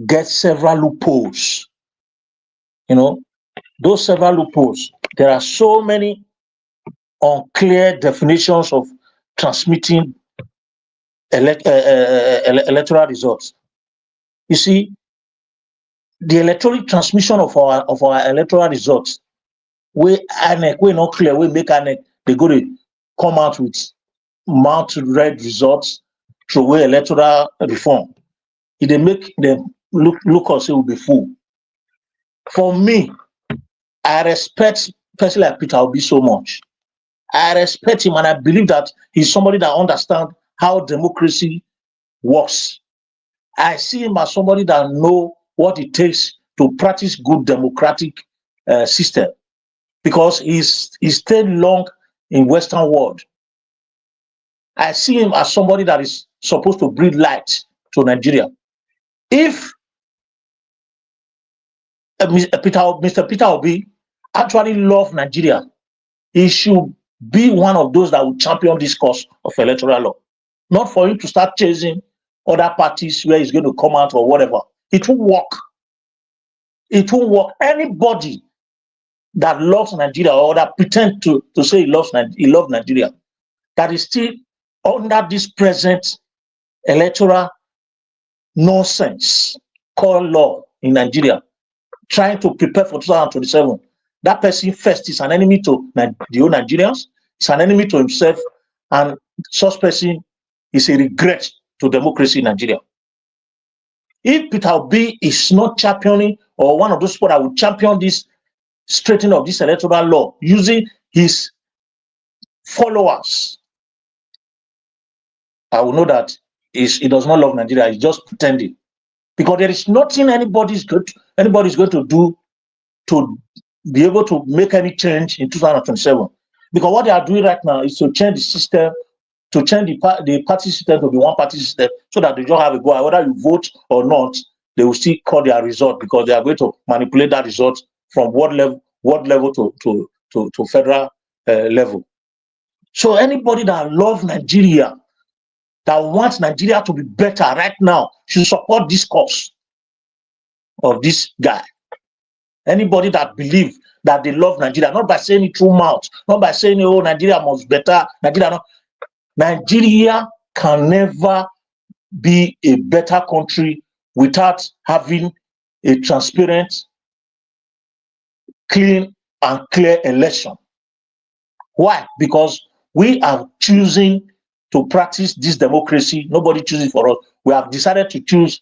gets several loopholes. Those several loopholes, there are so many unclear definitions of transmitting electoral results. You see, the electronic transmission of our electoral results, we not clear, we make INEC, they go to come out with mount red results through away electoral reform. If they make them look us, it will be full. For me, I respect person like Peter Obi so much. I respect him and I believe that he's somebody that understands how democracy works. I see him as somebody that knows what it takes to practice good democratic system, because he's stayed long in Western world. I see him as somebody that is supposed to breathe light to Nigeria. If Mr. Peter Obi actually loves Nigeria, he should be one of those that will champion this cause of electoral law. Not for him to start chasing other parties where he's going to come out or whatever. It won't work. It won't work. Anybody that loves Nigeria or that pretends to say he loves Nigeria, that is still under this present electoral nonsense called law in Nigeria, trying to prepare for 2027, that person first is an enemy to the whole Nigerians, it's an enemy to himself, and such person is a regret to democracy in Nigeria. If Peter Obi is not championing, or one of those people that will champion this straightening of this electoral law using his followers, I will know that he does not love Nigeria. He's just pretending, because there is nothing anybody's going to do to be able to make any change in 2027. Because what they are doing right now is to change the system, to change the party system to be one party system, so that they don't have a go. Whether you vote or not, they will still call their result, because they are going to manipulate that result from ward level to federal level. So anybody that loves Nigeria, that wants Nigeria to be better right now, should support this cause of this guy. Anybody that believes that they love Nigeria, not by saying it through mouth, not by saying, oh, Nigeria must be better, Nigeria can never be a better country without having a transparent, clean, and clear election. Why? Because we are choosing to practice this democracy. Nobody chooses for us. We have decided to choose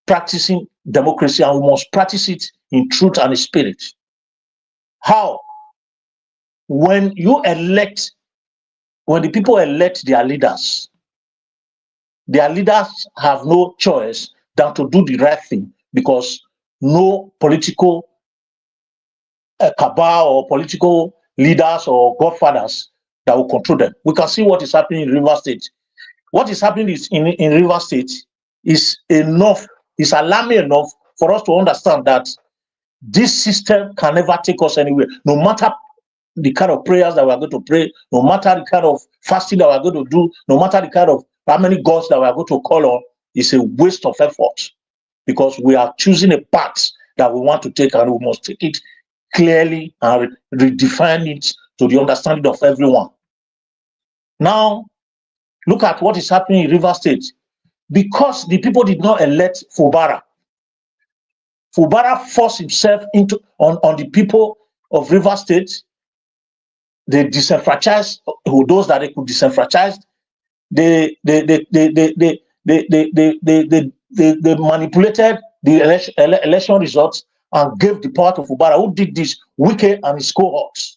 practicing democracy, and we must practice it in truth and in spirit. How? When the people elect their leaders have no choice than to do the right thing, because no political cabal or political leaders or godfathers that will control them. We can see what is happening in River State. What is happening in River State is alarming enough for us to understand that this system can never take us anywhere. No matter the kind of prayers that we are going to pray, no matter the kind of fasting that we are going to do, no matter the kind of how many gods that we are going to call on, it's a waste of effort, because we are choosing a path that we want to take, and we must take it clearly and redefine it to the understanding of everyone. Now, look at what is happening in River State. Because the people did not elect Fubara forced himself on the people of River State. They disenfranchised those that they could disenfranchise. They manipulated the election results and gave the power to Fubara, who did this, Wike and his cohorts.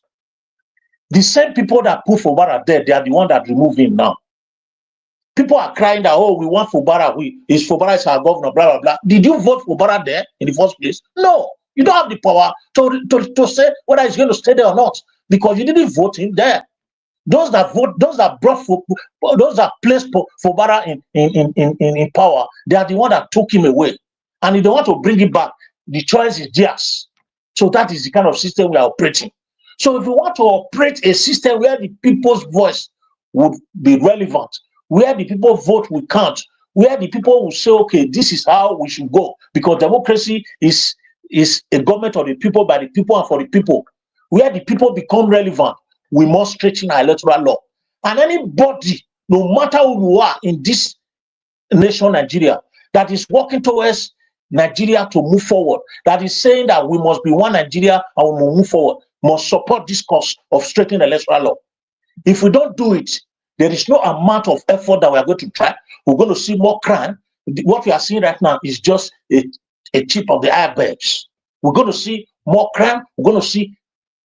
The same people that put Fubara there, they are the one that remove him now. People are crying that, oh, we want Fubara, Fubara is our governor, blah, blah, blah. Did you vote Fubara there in the first place? No. You don't have the power to say whether he's going to stay there or not, because you didn't vote him there. Those that placed Fubara in power, they are the one that took him away. And if they want to bring it back, the choice is theirs. So that is the kind of system we are operating. So if we want to operate a system where the people's voice would be relevant, where the people vote will count, where the people will say, okay, this is how we should go, because democracy is a government of the people, by the people, and for the people, where the people become relevant, we must straighten our electoral law. And anybody, no matter who you are in this nation, Nigeria, that is working towards Nigeria to move forward, that is saying that we must be one Nigeria and we will move forward, must support this cause of straightening the electoral law. If we don't do it, there is no amount of effort that we are going to try. We're going to see more crime. What we are seeing right now is just a tip of the icebergs. We're going to see more crime. We're going to see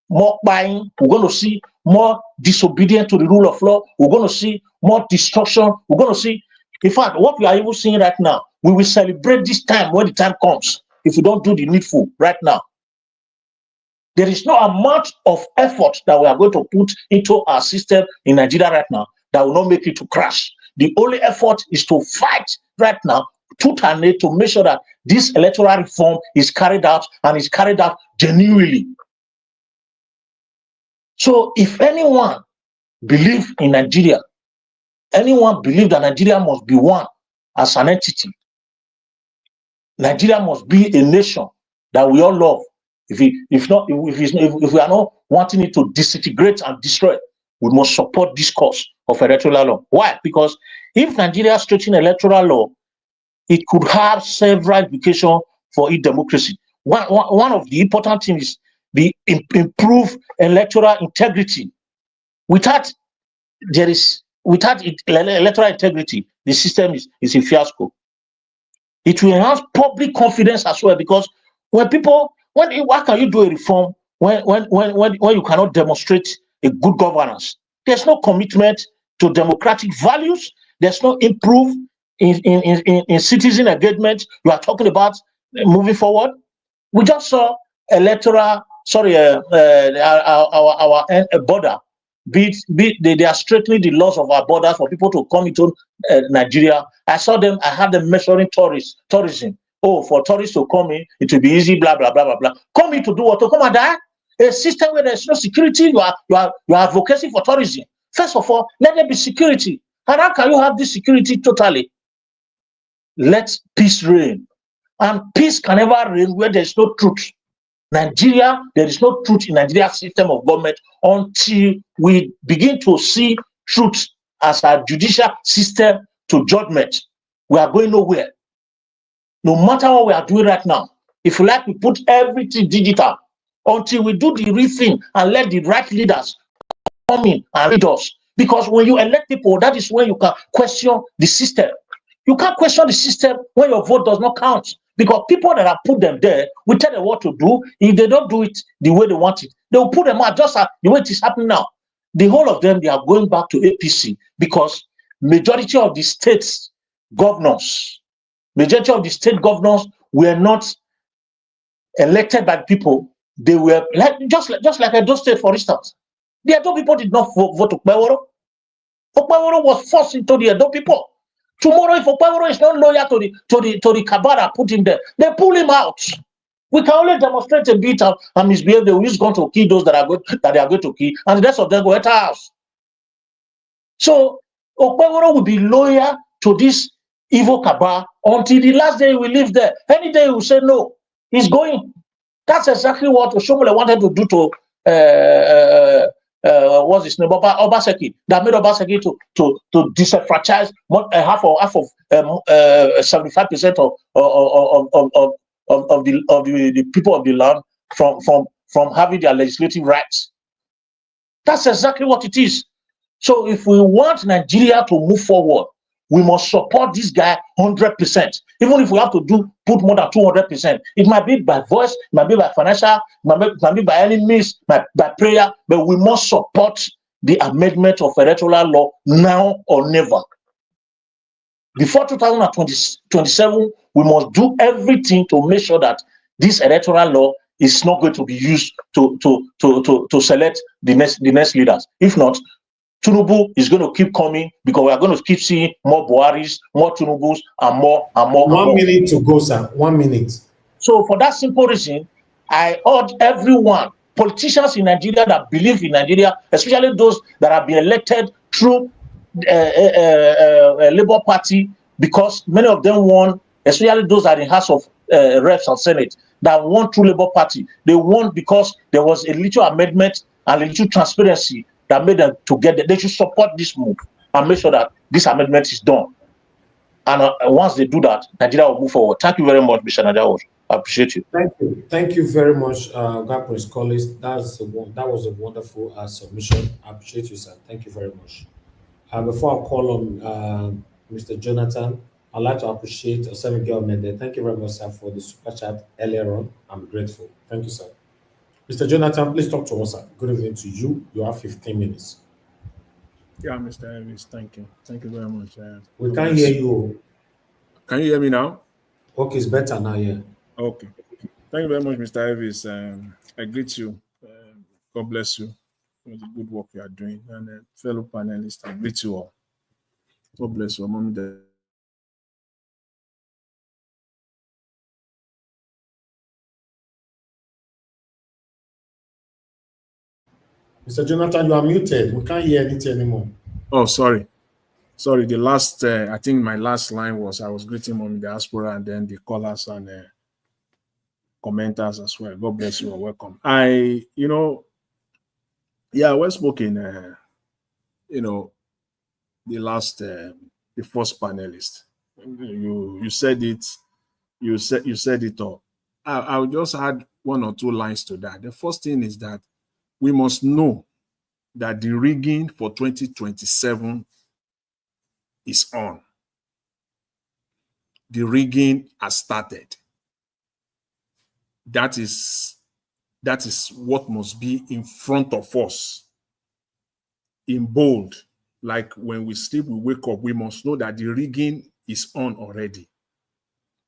more buying. We're going to see more disobedience to the rule of law. We're going to see more destruction. We're going to see, in fact, what we are even seeing right now, we will celebrate this time when the time comes if we don't do the needful right now. There is no amount of effort that we are going to put into our system in Nigeria right now that will not make it to crash. The only effort is to fight right now, tooth and nail, to make sure that this electoral reform is carried out, and is carried out genuinely. So if anyone believes in Nigeria, anyone believes that Nigeria must be one as an entity, Nigeria must be a nation that we all love. If we are not wanting it to disintegrate and destroy, we must support this cause of electoral law. Why? Because if Nigeria straightens electoral law, it could have several implications for its democracy. One of the important things is the improved electoral integrity. Without electoral integrity, the system is a fiasco. It will enhance public confidence as well, because why can you do a reform when you cannot demonstrate a good governance? There's no commitment to democratic values. There's no improve in citizen engagement. You are talking about moving forward. We just saw our border. They are straightening the laws of our borders for people to come into Nigeria. I had them measuring tourism. Oh, for tourists to come in, it will be easy, blah, blah, blah, blah, blah. Come in to do what? To come and die? A system where there's no security, you are advocating for tourism. First of all, let there be security. And how can you have this security totally? Let peace reign. And peace can never reign where there's no truth. Nigeria, there is no truth in Nigeria's system of government until we begin to see truth as our judicial system to judgment. We are going nowhere. No matter what we are doing right now, if you like, we put everything digital until we do the real thing and let the right leaders come in and lead us. Because when you elect people, that is when you can question the system. You can't question the system when your vote does not count. Because people that have put them there, we tell them what to do. If they don't do it the way they want it, they will put them out just as the way it is happening now. The whole of them, they are going back to APC because majority of the states governors were not elected by the people. They were just like Edo State, for instance. The Edo people did not vote Okoya. Okoya was forced into the Edo people. Tomorrow, if Okoya is not loyal to the Kabara, put him there, they pull him out. We can only demonstrate a bit and misbehave. They will just going to kill those that they are going to kill, and the rest of them go enter house. So Okoya will be loyal to this evil Kabara until the last day he will live there. Any day he will say no, he's going. That's exactly what Oshomole wanted to do to what's his name, Obaseki, that made Obaseki to disenfranchise half of 75% of the people of the land from having their legislative rights. That's exactly what it is. So if we want Nigeria to move forward, we must support this guy 100%. Even if we have to do put more than 200%. It might be by voice, it might be by financial, it might be by any means, by prayer, but we must support the amendment of electoral law now or never. Before 2027, we must do everything to make sure that this electoral law is not going to be used to select the next leaders. If not, Tinubu is going to keep coming because we are going to keep seeing more Buharis, more Tinubus, and more and more. 1 minute to go, sir. 1 minute. So for that simple reason, I urge everyone, politicians in Nigeria that believe in Nigeria, especially those that have been elected through Labour Party, because many of them won, especially those that are in House of Reps and Senate, that won through Labour Party. They won because there was a little amendment and a little transparency that made them to get there. They should support this move and make sure that this amendment is done. And once they do that, Nigeria will move forward. Thank you very much, Mr. Najawosh. I appreciate you. Thank you. Thank you very much, God Prince Collins. That was a wonderful submission. I appreciate you, sir. Thank you very much. Before I call on Mr. Jonathan, I'd like to appreciate Osemi Gelmende. Thank you very much, sir, for the super chat earlier on. I'm grateful. Thank you, sir. Mr. Jonathan, please talk to us, sir. Good evening to you. You have 15 minutes. Yeah, Mr. Elvis, thank you. Thank you very much. We can't hear you. Can you hear me now? Okay, it's better now, yeah. Okay. Thank you very much, Mr. Elvis. I greet you. God bless you for the good work you are doing. And fellow panelists, I greet you all. God bless you. Mr. Jonathan, you are muted. We can't hear anything anymore. Oh, sorry. Sorry, the last, I think my last line was I was greeting Mommy Diaspora and then the callers and commenters as well. God bless you and welcome. Well spoken, the last, the first panelist. You said it, you said it all. I'll just add 1 or 2 lines to that. The first thing is that we must know that the rigging for 2027 is on. The rigging has started. That is what must be in front of us in bold. Like when we sleep, we wake up, we must know that the rigging is on already.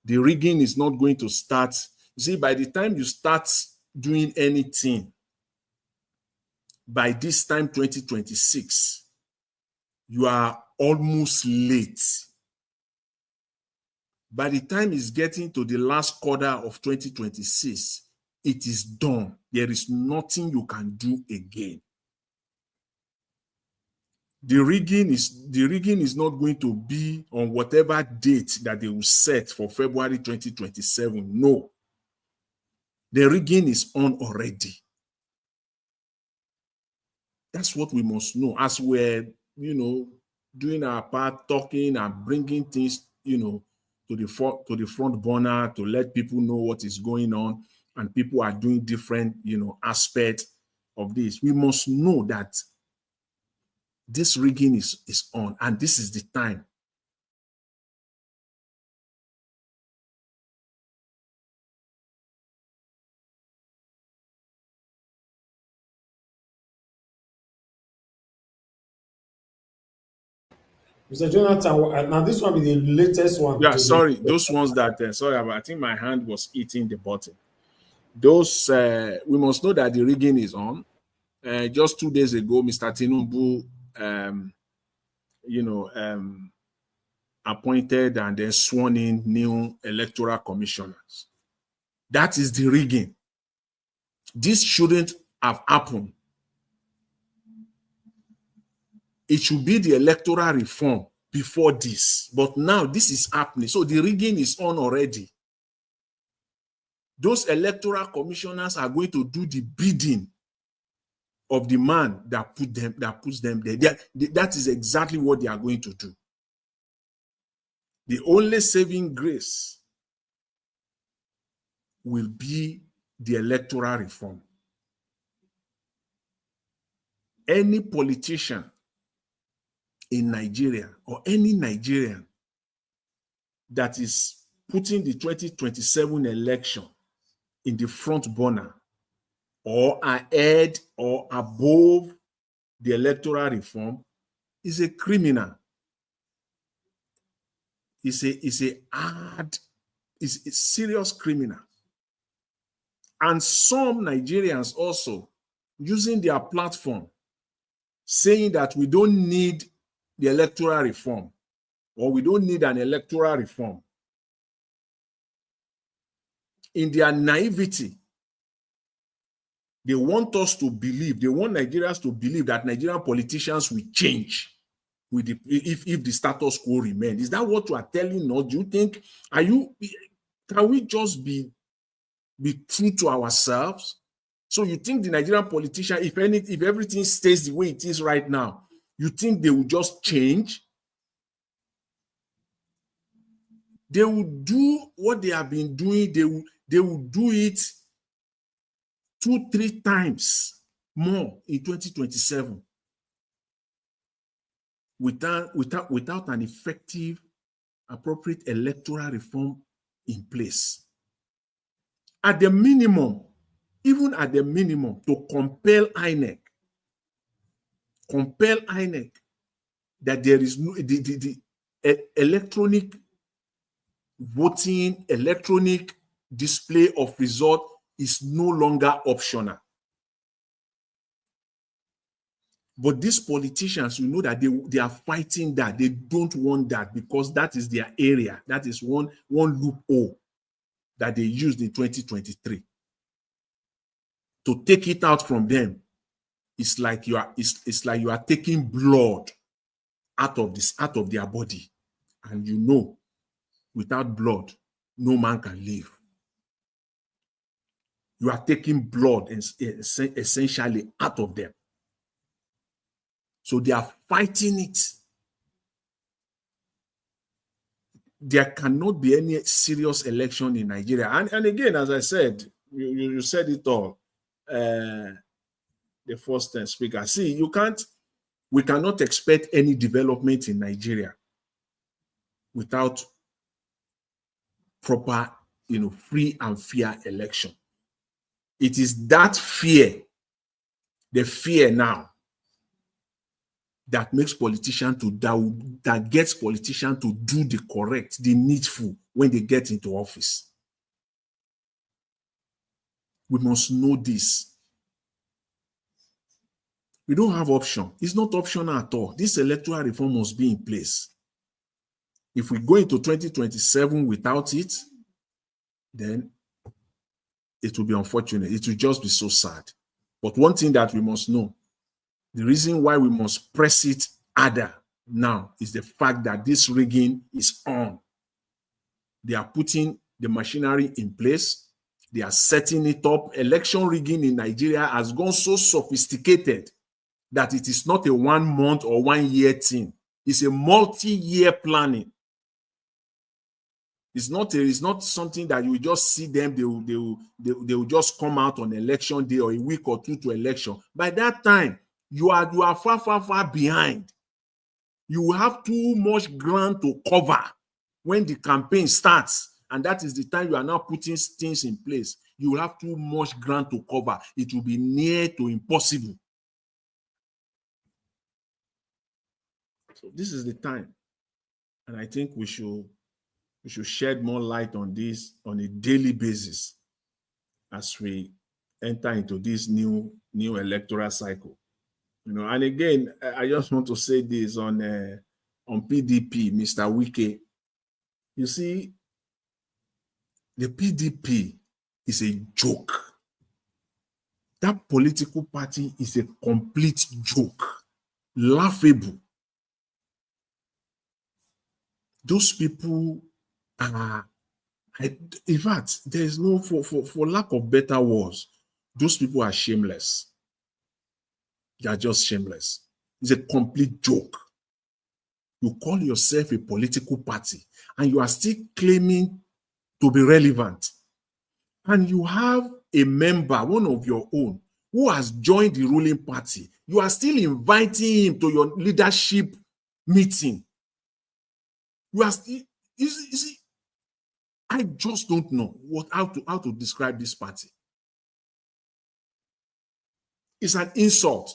The rigging is not going to start. You see, by the time you start doing anything, by this time, 2026, you are almost late. By the time it's getting to the last quarter of 2026, it is done. There is nothing you can do again. The rigging is not going to be on whatever date that they will set for February 2027. No. The rigging is on already. That's what we must know as we're, doing our part, talking and bringing things, to the front burner to let people know what is going on, and people are doing different, aspects of this. We must know that this rigging is on, and this is the time. Mr. Jonathan, now this one will be the latest one. Yeah, sorry, those ones that, I think my hand was hitting the button. Those, we must know that the rigging is on. Just 2 days ago, Mr. Tinubu, appointed and then sworn in new electoral commissioners. That is the rigging. This shouldn't have happened. It should be the electoral reform before this, but now this is happening. So the rigging is on already. Those electoral commissioners are going to do the bidding of the man that puts them there. That is exactly what they are going to do. The only saving grace will be the electoral reform. Any politician in Nigeria or any Nigerian that is putting the 2027 election in the front burner or ahead or above the electoral reform is a criminal. It's a serious criminal. And some Nigerians also using their platform saying that we don't need the electoral reform or we don't need an electoral reform. In their naivety, they want us to believe, they want Nigerians to believe that Nigerian politicians will change with if the status quo remains. Is that what you are telling us? Do you think, can we just be true to ourselves? So you think the Nigerian politician, if everything stays the way it is right now, you think they will just change? They will do what they have been doing. They will do it 2-3 times more in 2027 without an effective, appropriate electoral reform in place. At the minimum, even at the minimum, to compel INEC that there is no the electronic voting, electronic display of result is no longer optional. But these politicians, you know that they are fighting that. They don't want that because that is their area. That is one loophole that they used in 2023. To take it out from them, it's like you are taking blood out of their body. And you know, without blood, no man can live. You are taking blood essentially out of them. So they are fighting it. There cannot be any serious election in Nigeria. And again, as I said, you said it all. The first speaker. See, we cannot expect any development in Nigeria without proper, free and fair election. It is that fear, the fear now, that makes politicians that gets politicians to do the correct, the needful when they get into office. We must know this. We don't have option. It's not optional at all. This electoral reform must be in place. If we go into 2027 without it, then it will be unfortunate. It will just be so sad. But one thing that we must know, the reason why we must press it harder now is the fact that this rigging is on. They are putting the machinery in place. They are setting it up. Election rigging in Nigeria has gone so sophisticated that it is not a 1 month or 1 year thing. It's a multi-year planning. It's not something that you just see them, they will just come out on election day or a week or two to election. By that time, you are far behind. You will have too much ground to cover when the campaign starts, and that is the time you are now putting things in place. You will have too much ground to cover. It will be near to impossible. So this is the time, and I think we should shed more light on this on a daily basis as we enter into this new electoral cycle. And again, I just want to say this on PDP, Mr. Wike. You see, the PDP is a joke. That political party is a complete joke, laughable. Those people are, in fact, there is no, for lack of better words, those people are shameless. They are just shameless. It's a complete joke. You call yourself a political party and you are still claiming to be relevant. And you have a member, one of your own, who has joined the ruling party. You are still inviting him to your leadership meeting. You are still, you see, I just don't know how to describe this party. It's an insult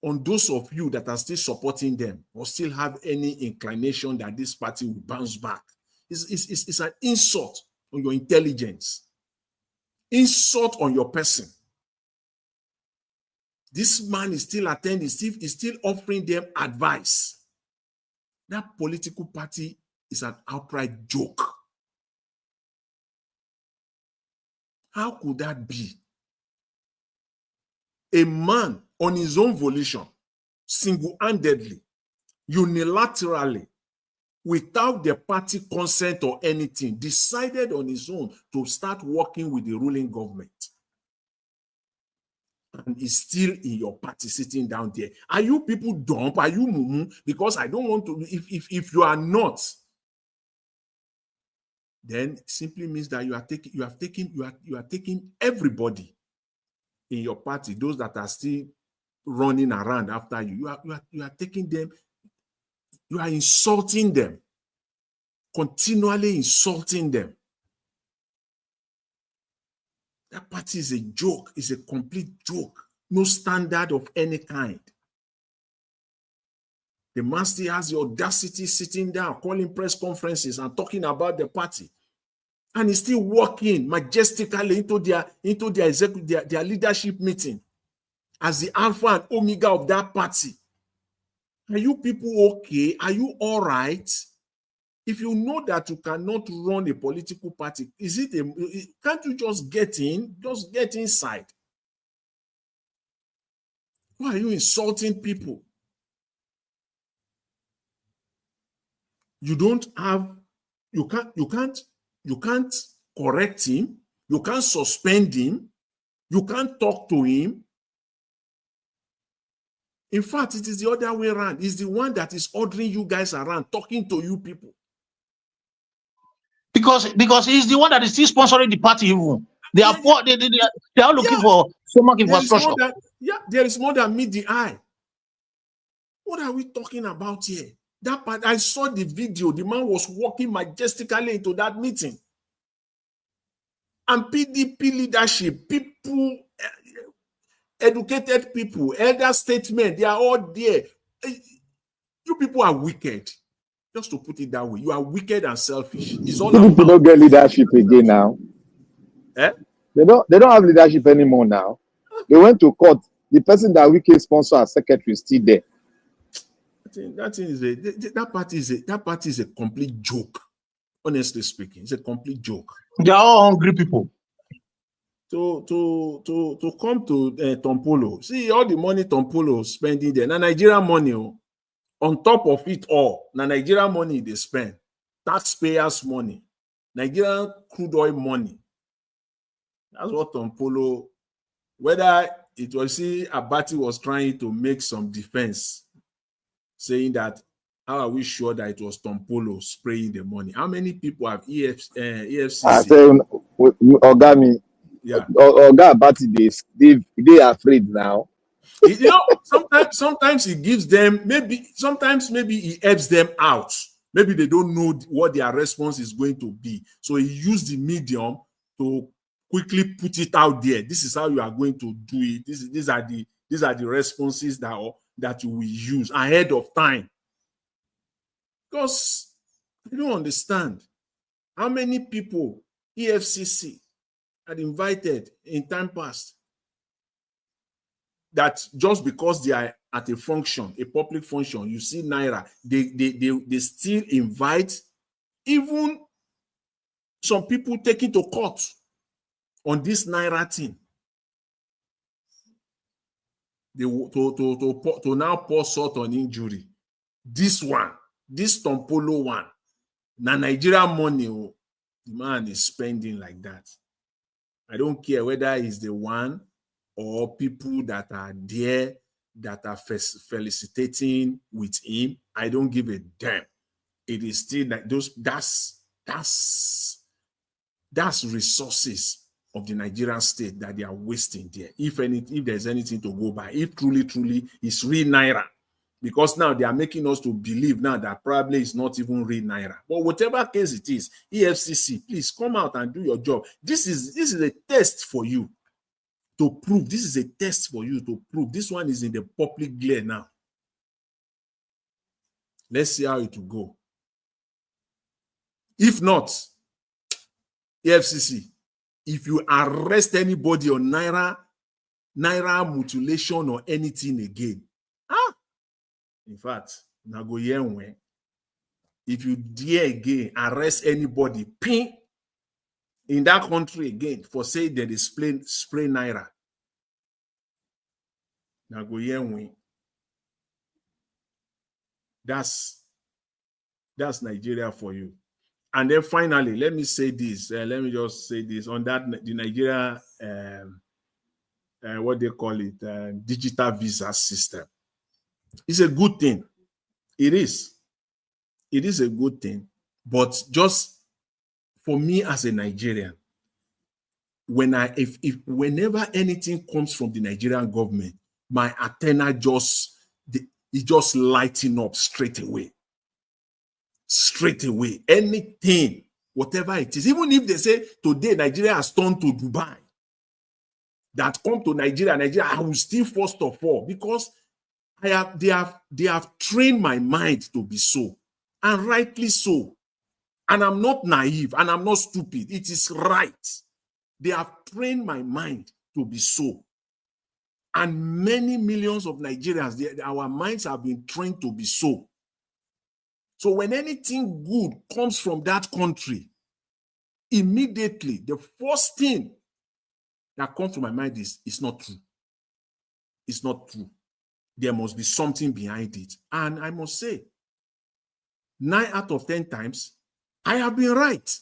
on those of you that are still supporting them or still have any inclination that this party will bounce back. It's an insult on your intelligence, insult on your person. This man is still attending, is still offering them advice. That political party is an outright joke. How could that be? A man on his own volition, single-handedly, unilaterally, without the party consent or anything, decided on his own to start working with the ruling government. And is still in your party sitting down there. Are you people dumb? Are you mumu? Because I don't want to, if you are not, then simply means that you are taking everybody in your party, those that are still running around after you. You are taking them, you are insulting them, continually insulting them. That party is a joke, it's a complete joke. No standard of any kind. The man still has the audacity sitting down, calling press conferences and talking about the party. And he's still walking majestically into their leadership meeting as the alpha and omega of that party. Are you people okay? Are you all right? If you know that you cannot run a political party, can't you just get in? Just get inside. Why are you insulting people? You can't correct him. You can't suspend him. You can't talk to him. In fact, it is the other way around. He's the one that is ordering you guys around, talking to you people. Because he's the one that is still sponsoring the party. Even they are poor, they are looking for so much infrastructure. There is more than meet the eye. What are we talking about here? That part, I saw the video. The man was walking majestically into that meeting. And PDP leadership, people, educated people, elder statesmen, they are all there. You people are wicked. Just to put it that way, you are wicked and selfish. It's all people don't get leadership again now. They don't have leadership anymore now. They went to court. The person that Wike sponsor as secretary is still there. That party is a complete joke. Honestly speaking, it's a complete joke. They are all hungry people. To come to Tompolo, see all the money Tompolo spending there. Now Nigerian money. On top of it all, now Nigerian money they spend, taxpayers' money, Nigerian crude oil money. That's what Tompolo, whether it was Abati was trying to make some defense, saying that how are we sure that it was Tompolo spraying the money? How many people have EFCC? I say, Ogami, Oga Abati, they are afraid now. You know, sometimes he gives them, sometimes he helps them out. Maybe they don't know what their response is going to be. So he used the medium to quickly put it out there. This is how you are going to do it. These are the responses that you will use ahead of time. Because you don't understand how many people EFCC had invited in time past, that just because they are at a function, a public function, you see Naira, they still invite even some people taken to court on this Naira thing. To now pour salt on injury. This Tompolo one, na Nigerian money, the man is spending like that. I don't care whether he's the one or people that are there that are felicitating with him. I don't give a damn. It is still like that's resources of the Nigerian state that they are wasting there. If there's anything to go by, if truly it's real Naira, Because now they are making us to believe now that probably it's not even real Naira. But whatever case it is, EFCC, please come out and do your job. This is a test for you to prove. This is a test for you to prove. This one is in the public glare now. Let's see how it will go. If not, EFCC, if you arrest anybody on Naira mutilation or anything again, in fact, if you dare again arrest anybody pin in that country again for saying that they spray Naira, that's Nigeria for you. And then finally, let me say this. Let me just say this on that the Nigeria, what they call it, digital visa system. It's a good thing. It is. It is a good thing. But just for me as a Nigerian, whenever anything comes from the Nigerian government, my antenna just lighting up straight away. Straight away. Anything, whatever it is, even if they say today Nigeria has turned to Dubai, that come to Nigeria, I will still first of all, because they have trained my mind to be so, and rightly so. And I'm not naive and I'm not stupid. It is right. They have trained my mind to be so. And many millions of Nigerians, our minds have been trained to be so. So when anything good comes from that country, immediately the first thing that comes to my mind is it's not true. It's not true. There must be something behind it. And I must say, 9 out of 10 times, I have been right.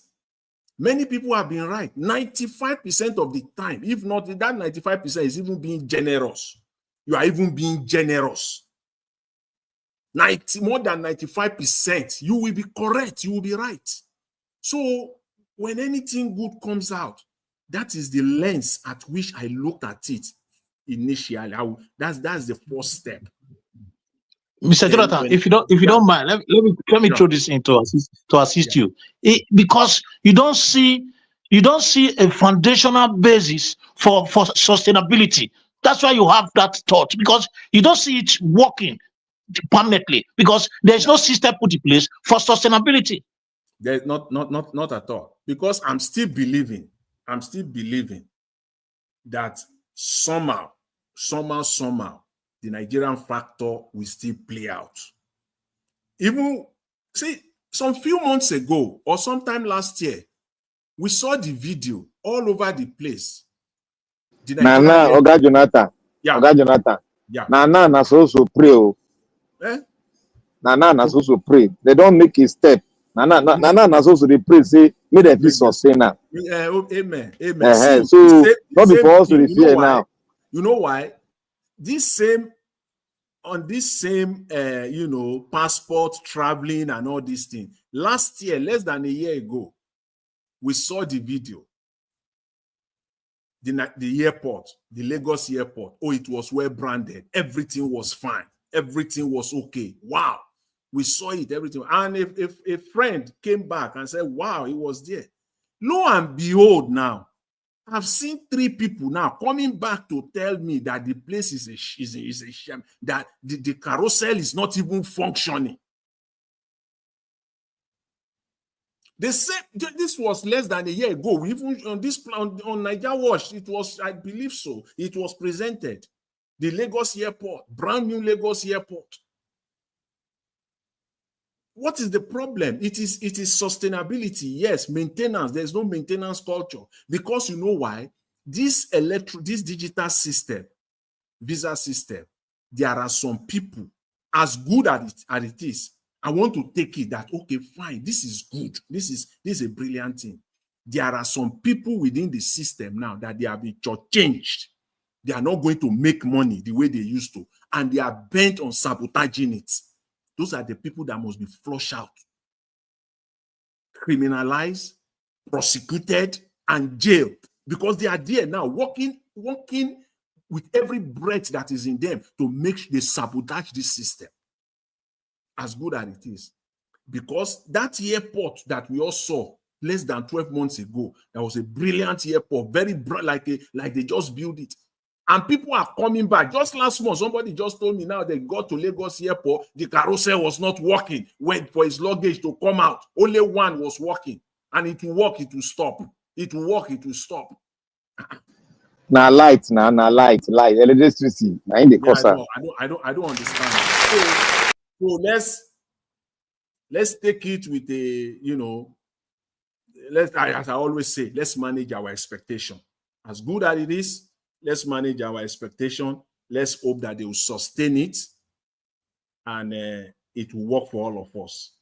Many people have been right. 95% of the time, if not that 95% is even being generous. You are even being generous. More than 95%, you will be correct. You will be right. So when anything good comes out, that is the lens at which I looked at it initially. That's the first step. Mr. Jonathan, if you don't mind, let me throw this in to assist you. Because you don't see a foundational basis for sustainability. That's why you have that thought, because you don't see it working permanently, because there's no system put in place for sustainability. There's not at all. Because I'm still believing that somehow, the Nigerian factor will still play out. Even, see, some few months ago or sometime last year, we saw the video all over the place. Oga Jonathan. Yeah. Oga Jonathan. Yeah. Na so pray. Na so pray. They don't make a step. Na so they pray, say, may they be sustainer. Amen. So, not before us to fear now. You know why? This same passport, traveling and all these things. Last year, less than a year ago, we saw the video. The airport, the Lagos airport. Oh, it was well branded. Everything was fine. Everything was okay. Wow. We saw it, everything. And if a friend came back and said, wow, it was there. Lo and behold now, I've seen 3 people now coming back to tell me that the place is a sham, that the carousel is not even functioning. They said this was less than a year ago. We even on this plan on Niger Watch, it was, I believe so, it was presented. The Lagos airport, brand new Lagos airport. What is the problem? It is sustainability. Yes, maintenance. There's no maintenance culture. Because you know why? This digital system, visa system, there are some people, as good as it is, I want to take it that, okay, fine, this is good. This is a brilliant thing. There are some people within the system now that they have been changed. They are not going to make money the way they used to. And they are bent on sabotaging it. Those are the people that must be flushed out, criminalized, prosecuted, and jailed, because they are there now working with every breath that is in them to make they sabotage this system. as good as it is. Because that airport that we all saw less than 12 months ago, that was a brilliant airport, very bright, like they just built it. And people are coming back. Just last month, somebody just told me now they got to Lagos airport, the carousel was not working. Went for his luggage to come out. Only one was working. And it will work, it will stop. It will work, it will stop. Now light, electricity. I don't understand. So let's take it with as I always say, let's manage our expectation. As good as it is, let's manage our expectation. Let's hope that they will sustain it and it will work for all of us.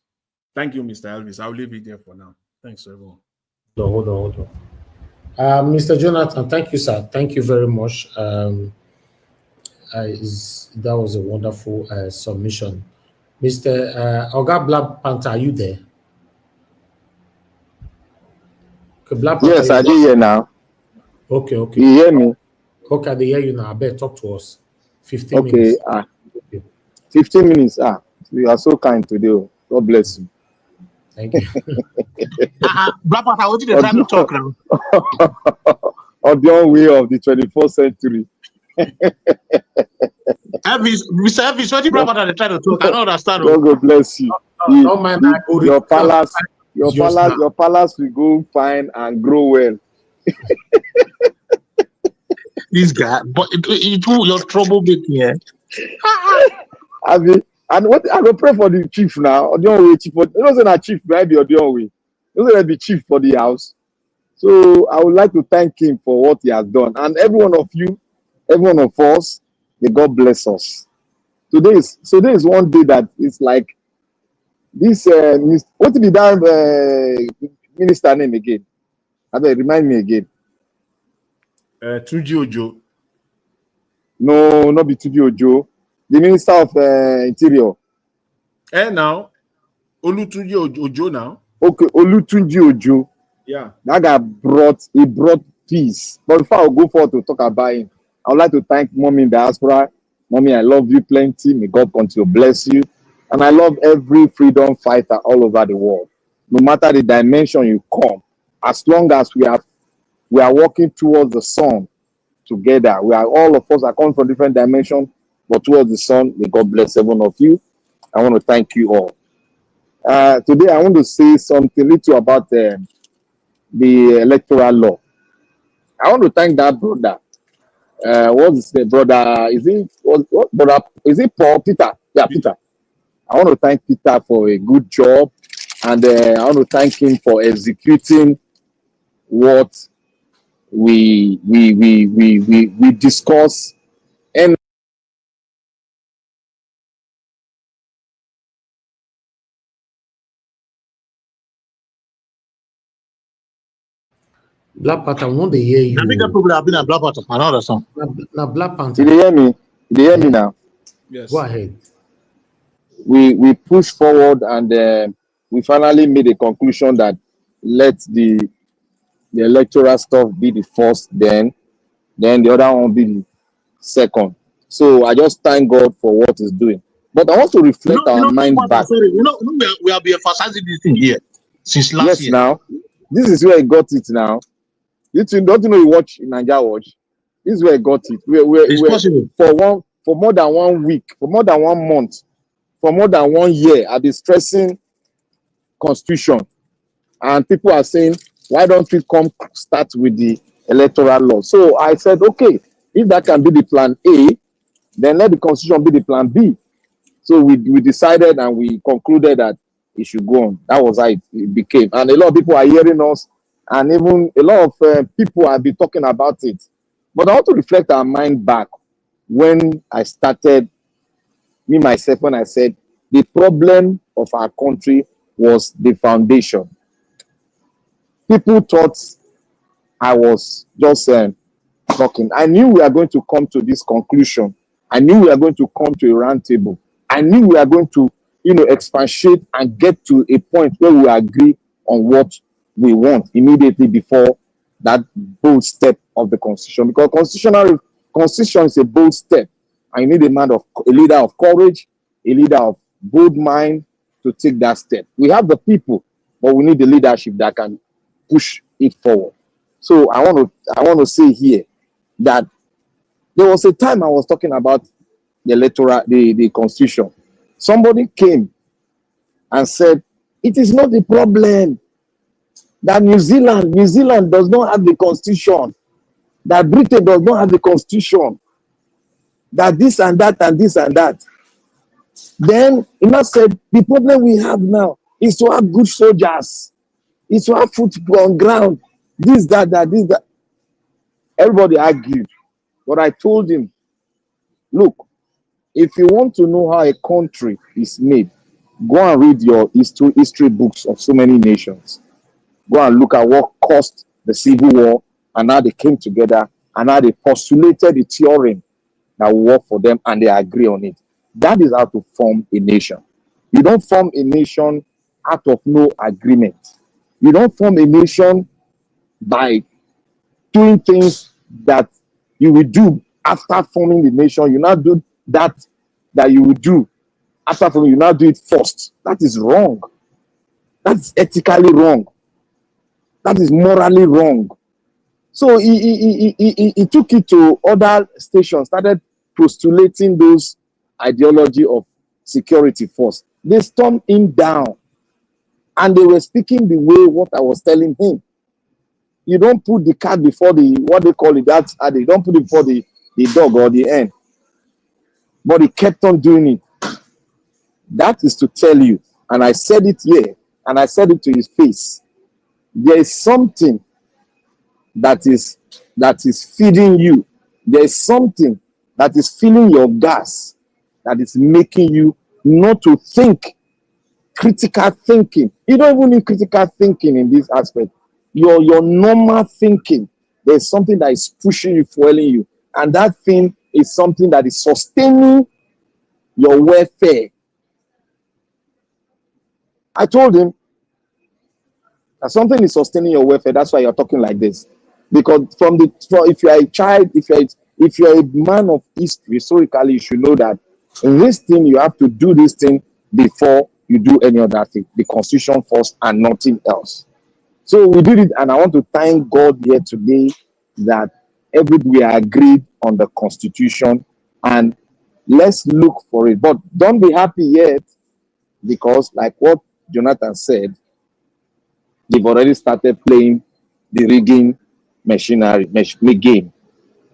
Thank you, Mr. Elvis. I'll leave it there for now. Thanks, everyone. Hold on. Mr. Jonathan, thank you, sir. Thank you very much. That was a wonderful submission. Mr. Oga Black Panther, are you there? Okay, Black Panther, yes, I do hear now. Okay. You hear me? Okay, they hear you now. I better talk to us. 15 okay, minutes. 15 minutes. You are so kind today. God bless you. Thank you. Black Panther, what did they try to talk now? On the own way of the 21st century. Mr. Elvis, what did Black Panther try to talk? I don't understand. God bless you. Your palace will go fine and grow well. This guy, but your trouble making, eh? And what I will pray for the chief now. The only way chief, you know, say chief might be the only way. You know, be chief for the house. So I would like to thank him for what he has done, and every one of you, every one of us. May God bless us. Today is one day that is like this. What did that minister name again? Remind me again. Tunji Ojo. No, not be Tunji Ojo. The Minister of Interior. Now, Olutunji Ojo now. Okay, Olutunji Ojo. Yeah. That guy brought peace. But before I go forward to talk about him, I would like to thank Mommy in diaspora. Mommy, I love you plenty. May God continue to bless you. And I love every freedom fighter all over the world. No matter the dimension you come, as long as we are working towards the sun together. All of us are coming from different dimensions, but towards the sun. May God bless every one of you. I want to thank you all. Today, I want to say something little about the electoral law. I want to thank that brother. What's his name, brother? Is it Paul? Peter? Yeah, Peter. I want to thank Peter for a good job, and I want to thank him for executing what we discuss. And Black Panther, when they hear you. The bigger people have been a Black Panther. I know that song. Now, Black Panther. Did you hear me? Did you hear me now? Yes. Go ahead. We push forward, and we finally made a conclusion that let the electoral stuff be the first, then the other one be the second. So I just thank God for what he's doing. But I want to reflect our mind back. Sorry, we have been emphasizing this thing here since last year. Now, this is where I got it now. Don't you know you watch Nigeria Watch? This is where I got it. We're for more than 1 week, for more than 1 month, for more than 1 year, I've been stressing constitution. And people are saying, why don't we start with the electoral law? So I said, okay, if that can be the plan A, then let the constitution be the plan B. So we decided and we concluded that it should go on. That was how it became. And a lot of people are hearing us, and even a lot of people have been talking about it. But I want to reflect our mind back when I started, when I said the problem of our country was the foundation. People thought I was just talking. I knew we are going to come to this conclusion. I knew we are going to come to a round table. I knew we are going to, expatiate and get to a point where we agree on what we want immediately before that bold step of the constitution. Because constitution is a bold step, and you need a leader of courage, a leader of bold mind to take that step. We have the people, but we need the leadership that can push it forward. So I want to say here that there was a time I was talking about the constitution. Somebody came and said, it is not the problem that New Zealand does not have the constitution, that Britain does not have the constitution, that this and that and this and that. Then he now said, the problem we have now is to have good soldiers, is to have foot on ground, this, that, this, that. Everybody argued. But I told him, look, if you want to know how a country is made, go and read your history books of so many nations. Go and look at what caused the Civil War and how they came together and how they postulated the theorem that will work for them and they agree on it. That is how to form a nation. You don't form a nation out of no agreement. You don't form a nation by doing things that you will do after forming the nation. You not do that you will do after forming. You not do it first. That is wrong. That's ethically wrong. That is morally wrong. So he took it to other stations, started postulating those ideology of security force. They stormed him down and they were speaking the way what I was telling him. You don't put the cat before the, what they call it, that's how they don't put it before the dog or the hen. But he kept on doing it. That is to tell you, and I said it here, and I said it to his face. There is something that is feeding you. There is something that is filling your gas, that is making you not to think. Critical thinking. You don't even need critical thinking in this aspect. Your normal thinking. There's something that is pushing you, fueling you. And that thing is something that is sustaining your welfare. I told him that something is sustaining your welfare. That's why you're talking like this. Because if you are a child, if you're a man of history, historically, you should know that in this thing, you have to do this thing before you do any other thing. The constitution first and nothing else. So we did it, and I want to thank God here today that everybody agreed on the constitution, and let's look for it. But don't be happy yet, because like what Jonathan said, they've already started playing the rigging machinery game.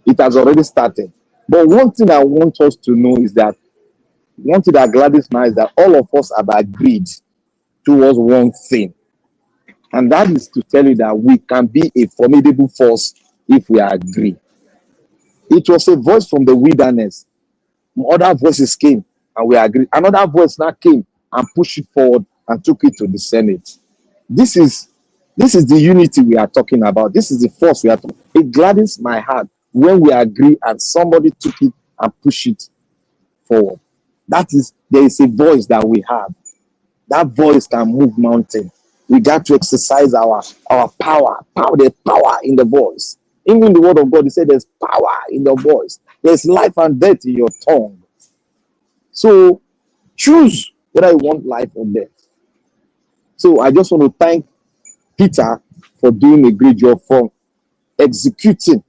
It has already started. But one thing I want us to know is that, one thing that Gladys now is that all of us have agreed towards one thing. And that is to tell you that we can be a formidable force if we agree. It was a voice from the wilderness. Other voices came and we agreed. Another voice now came and pushed it forward and took it to the Senate. This is the unity we are talking about. This is the force we are talking about. It gladdens my heart when we agree and somebody took it and pushed it forward. There is a voice that we have. That voice can move mountains. We got to exercise our power. There's power in the voice. Even in the word of God, he said there's power in the voice. There's life and death in your tongue. So choose whether you want life or death. So I just want to thank Peter for doing a great job for executing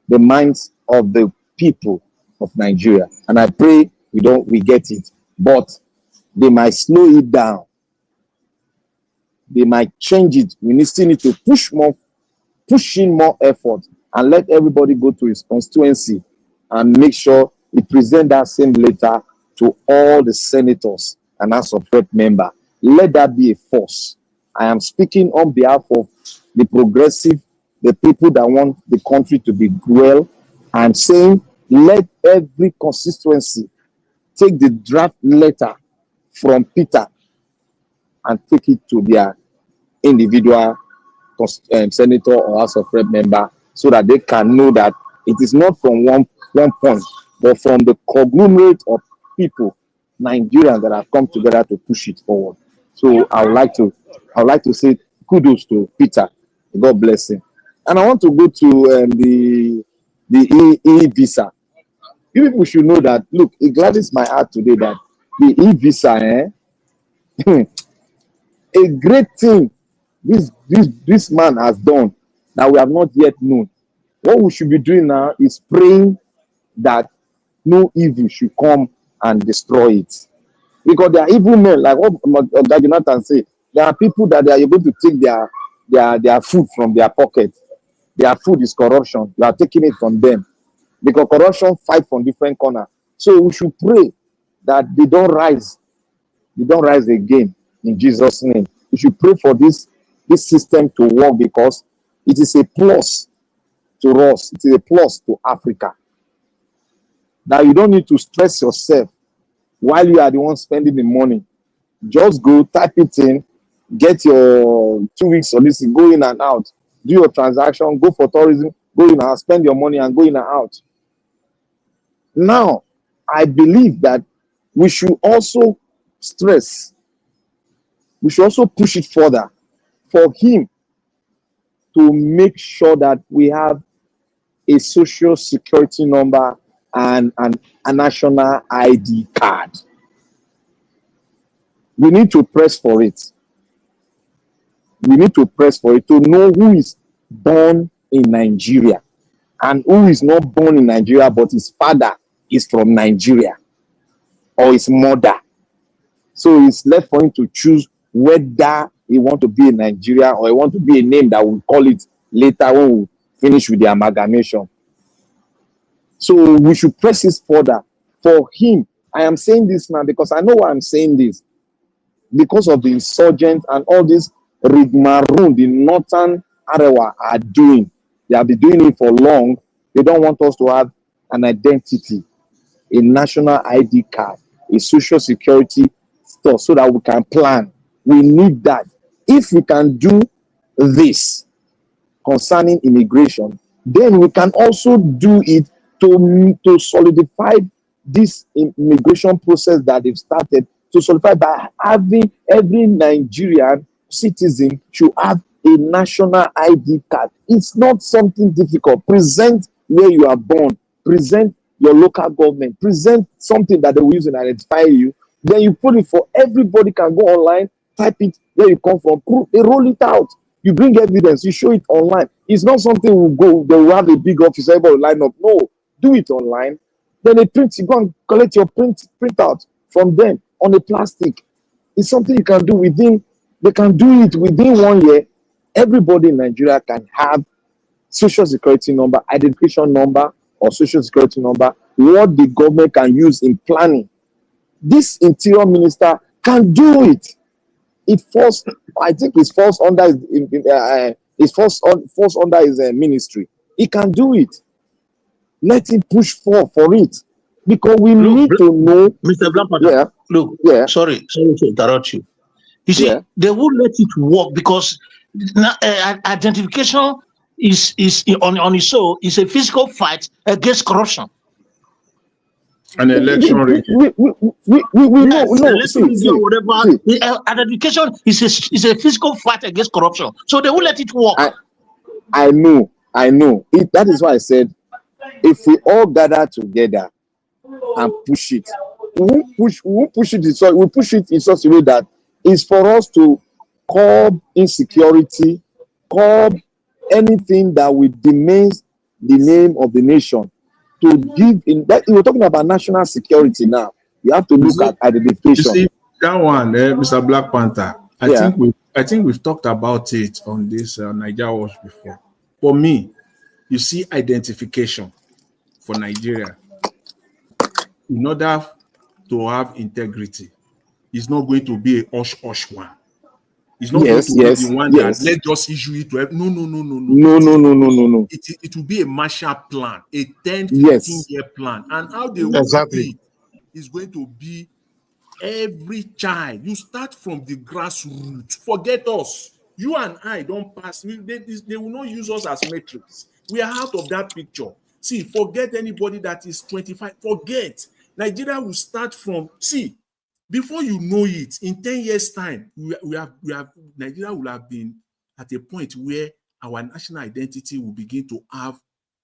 the minds of the people of Nigeria. And I pray we get it. But they might slow it down. They might change it. We still need to push in more effort and let everybody go to his constituency and make sure he present that same letter to all the senators and House of Rep member. Let that be a force. I am speaking on behalf of the progressive, the people that want the country to be well. I'm saying let every constituency take the draft letter from Peter and take it to their individual senator or House of Rep member so that they can know that it is not from one point, but from the conglomerate of people, Nigerians, that have come together to push it forward. So I would like to say kudos to Peter. God bless him. And I want to go to the e-visa. You people should know that, look, it gladdens my heart today that the e-visa, a great thing this man has done that we have not yet known. What we should be doing now is praying that no evil should come and destroy it. Because there are evil men, like what Jonathan said, there are people that they are able to take their food from their pocket. Their food is corruption. You are taking it from them. Because corruption fight from different corners. So we should pray that they don't rise. They don't rise again in Jesus' name. We should pray for this system to work because it is a plus to us. It is a plus to Africa. Now you don't need to stress yourself while you are the one spending the money. Just go, type it in, get your 2 weeks or this, go in and out, do your transaction, go for tourism, go in and out, spend your money and go in and out. Now, I believe that we should also stress, we should also push it further for him to make sure that we have a social security number and a national ID card. We need to press for it. We need to press for it to know who is born in Nigeria and who is not born in Nigeria, but his father is from Nigeria or his mother. So it's left for him to choose whether he wants to be in Nigeria or he wants to be a name that we'll call it later when we finish with the amalgamation. So we should press this further for him. I am saying this now because I know why I'm saying this. Because of the insurgents and all this rigmarole the northern Arewa are doing. They have been doing it for long. They don't want us to have an identity, a national ID card, a social security stuff so that we can plan. We need that. If we can do this concerning immigration, then we can also do it to solidify this immigration process that they've started, to solidify by having every Nigerian citizen should have a national ID card. It's not something difficult. Present where you are born, present your local government, present something that they will use and identify you. Then you put it for everybody can go online, type it where you come from, they roll it out. You bring evidence, you show it online. It's not something will go, they will have a big office, everybody will line up. No, do it online. Then they print, you go and collect your printout from them on a plastic. It's something you can do within, they can do it within 1 year. Everybody in Nigeria can have social security number, identification number, or social security number, what the government can use in planning. This interior minister can do it. It falls, I think it falls under his ministry. He can do it. Let him push for it. Because we need to know. Mr. Blackwater, sorry to interrupt you. You see, they won't let it work because identification is on its own is a physical fight against corruption. An election we identification is a physical fight against corruption. So they won't let it work. I know. That is why I said, if we all gather together and push it, we'll push it in such a way that it's for us to curb insecurity, curb anything that will demean the name of the nation. To give in that, we're talking about national security now. You have to look at identification. You see that one, Mr. Black Panther. I think we've talked about it on this Niger Watch before. For me, you see identification for Nigeria. In order to have integrity, it's not going to be a hush one. It's not going to be the one that let's just issue it to help. No. It will be a Marshall plan, a 10-15-year plan. And how they will be is going to be every child. You start from the grassroots. Forget us. You and I don't pass. They will not use us as metrics. We are out of that picture. See, forget anybody that is 25. Forget. Nigeria will start from, before you know it, in 10 years' time, Nigeria will have been at a point where our national identity will begin to have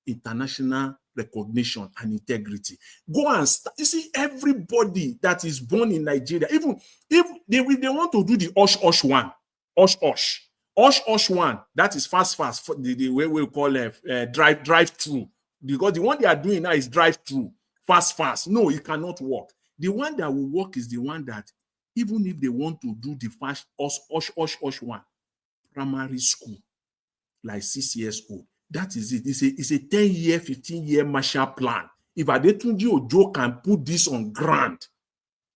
international recognition and integrity. Go and you see, everybody that is born in Nigeria, even if they want to do the Osh one, Osh one, that is fast, the way we call it drive through, because the one they are doing now is drive through, fast. No, it cannot work. The one that will work is the one that, even if they want to do the fast Osh one, primary school, like 6 years old, that is it. It's a 10-year, 15-year Marshall Plan. If Adetunji Ojo can put this on ground,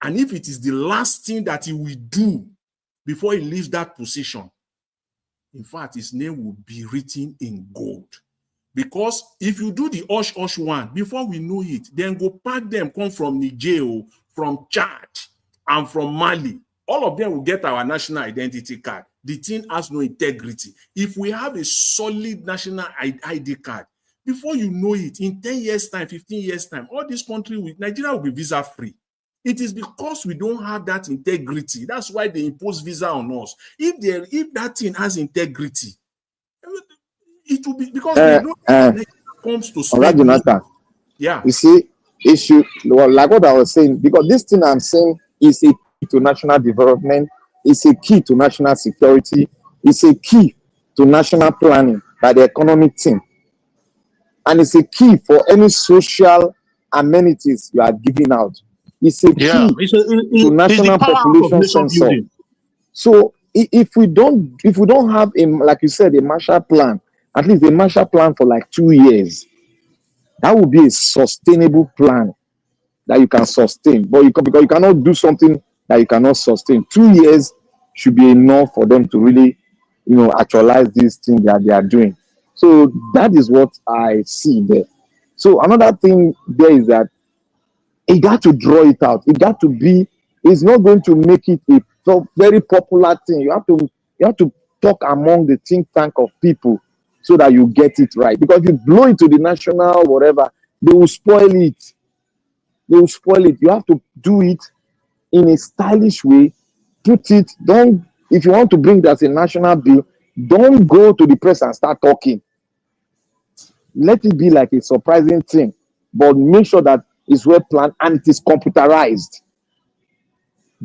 and if it is the last thing that he will do before he leaves that position, in fact, his name will be written in gold. Because if you do the Osh one, before we know it, then go pack them, come from Niger, from Chad, and from Mali. All of them will get our national identity card. The thing has no integrity. If we have a solid national ID card, before you know it, in 10 years' time, 15 years' time, all this country, Nigeria will be visa-free. It is because we don't have that integrity. That's why they impose visa on us. If that thing has integrity, it will be because they know Nigeria comes to spend. Jonathan. Yeah. You see, issue, like what I was saying, because this thing I'm saying is a key to national development, it's a key to national security, it's a key to national planning by the economic team. And it's a key for any social amenities you are giving out. It's a key to national population census. So if we don't have like you said, a Marshall Plan, at least a Marshall Plan for like 2 years, that would be a sustainable plan that you can sustain. But because you cannot do something that you cannot sustain. 2 years should be enough for them to really, actualize these things that they are doing. So that is what I see there. So another thing there is that you got to draw it out. It got to be. It's not going to make it a very popular thing. You have to talk among the think tank of people so that you get it right. Because if you blow it to the national whatever, they will spoil it. They will spoil it. You have to do it in a stylish way. If you want to bring that as a national bill, don't go to the press and start talking. Let it be like a surprising thing, but make sure that it's well planned and it is computerized.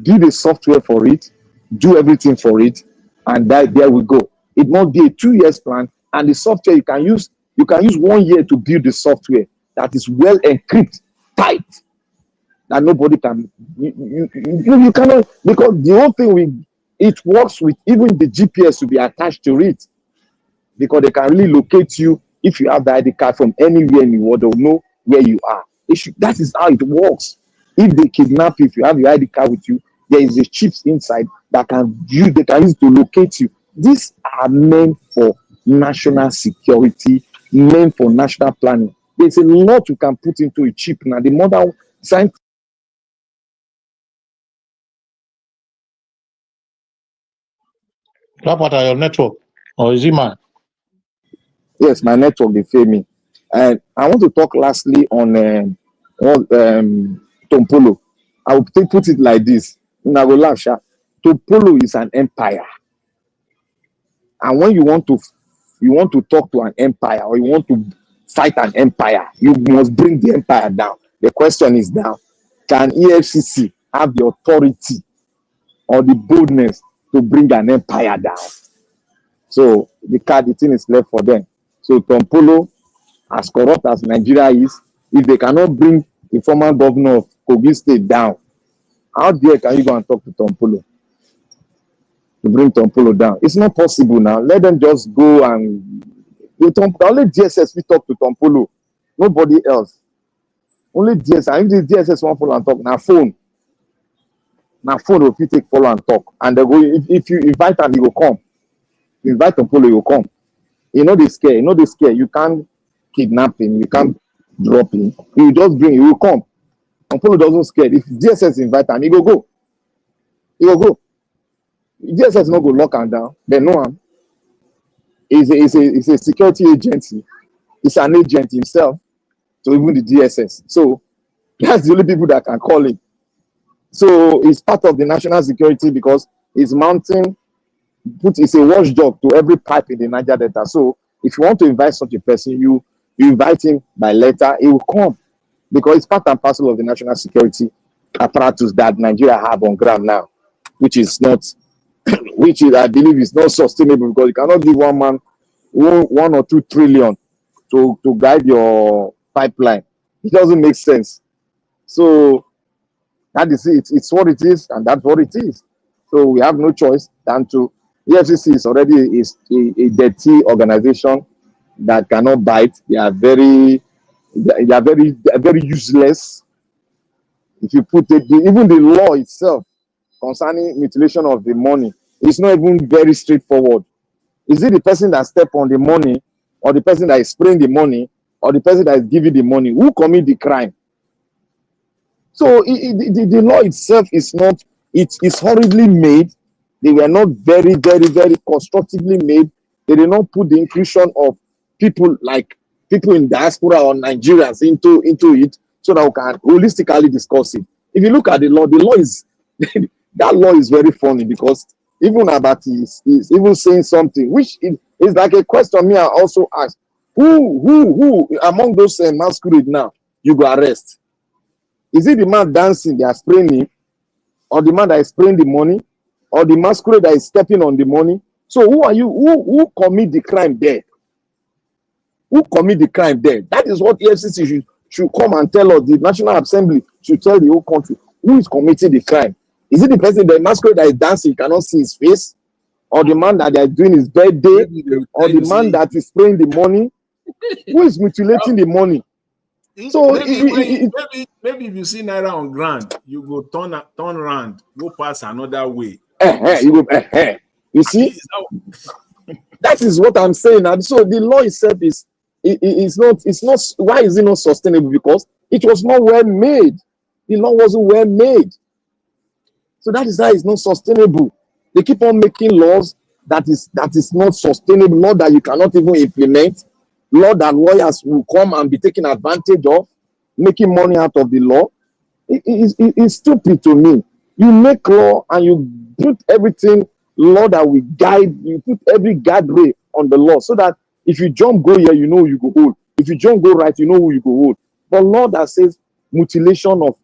Do the software for it, do everything for it, and there we go. It must be a 2 years plan, and the software you can use 1 year to build the software that is well encrypted, tight, that nobody can. You cannot, because the whole thing it works with even the GPS to be attached to it, because they can really locate you if you have the ID card from anywhere in the world. They'll know where you are. That is how it works. If they kidnap you, if you have your ID card with you, there is a chip inside they can use to locate you. These are meant for national security, meant for national planning. There's a lot you can put into a chip now. The modern science. What are your network? Or is it mine? Yes, my network, they fail me. And I want to talk lastly on Tompolo. I will put it like this. Tompolo is an empire. And when you want to talk to an empire, or you want to fight an empire, you must bring the empire down. The question is now, can EFCC have the authority or the boldness to bring an empire down? So the thing is left for them. So Tompolo, as corrupt as Nigeria is, if they cannot bring the former governor of Kogi State down, how dare can you go and talk to Tompolo to bring Tompolo down? It's not possible now. Let them just go and only DSS we talk to Tompolo, nobody else. Only DSS. And if the DSS want follow and talk, now phone will take follow and talk. And they go, if you invite him, he will come. You invite Tompolo, he will come. You know they scare. You can't kidnap him. You can't drop him. You just bring him. He will come. Tompolo doesn't scare. If DSS invite him, he will go. He will go. DSS not go lock him down. They know him. It's a security agency. It's an agent himself. So even the DSS. So that's the only people that can call him. So it's part of the national security because it's mounting. It's a watchdog to every pipe in the Niger Delta. So if you want to invite such a person, you You invite him by letter, he will come because it's part and parcel of the national security apparatus that Nigeria have on ground now, which is not, which is, I believe is not sustainable because you cannot give one man 1 or 2 trillion to guide your pipeline. It doesn't make sense. So that is it. It's what it is, and that's what it is. So we have no choice than to. EFCC is already a dirty organization that cannot bite. They are very useless. If you put it, even the law itself concerning mutilation of the money, it's not even very straightforward. Is it the person that step on the money, or the person that is spraying the money, or the person that is giving the money? Who commit the crime? So the law itself is not, it's horribly made. They were not very constructively made. They did not put the inclusion of people like people in diaspora or Nigerians into it so that we can holistically discuss it. If you look at the law is that law is very funny because even Abati is even saying something which is like a question me I also ask. Who among those masquerade now you go arrest? Is it the man dancing, they are spraying him, or the man that is spraying the money, or the masquerade that is stepping on the money? So who are you? Who commit the crime there? Who commit the crime there? That is what EFCC should come and tell us. The National Assembly should tell the whole country who is committing the crime. Is it the person, the masquerade that is dancing, you cannot see his face, or the man that they are doing his birthday, or the man that is spraying the money? Who is mutilating the money? So maybe if you see Naira on ground, you go turn around, go pass another way. You see, that is what I'm saying. And so the law itself is not. Why is it not sustainable? Because it was not well made. The law wasn't well made. So that is why it's not sustainable. They keep on making laws that is not sustainable, law that you cannot even implement, law that lawyers will come and be taking advantage of, making money out of the law. It's stupid to me. You make law and you put everything law that will guide, you put every guardrail on the law so that if you jump go here, you know who you go hold. If you jump go right, you know who you go hold. But law that says mutilation of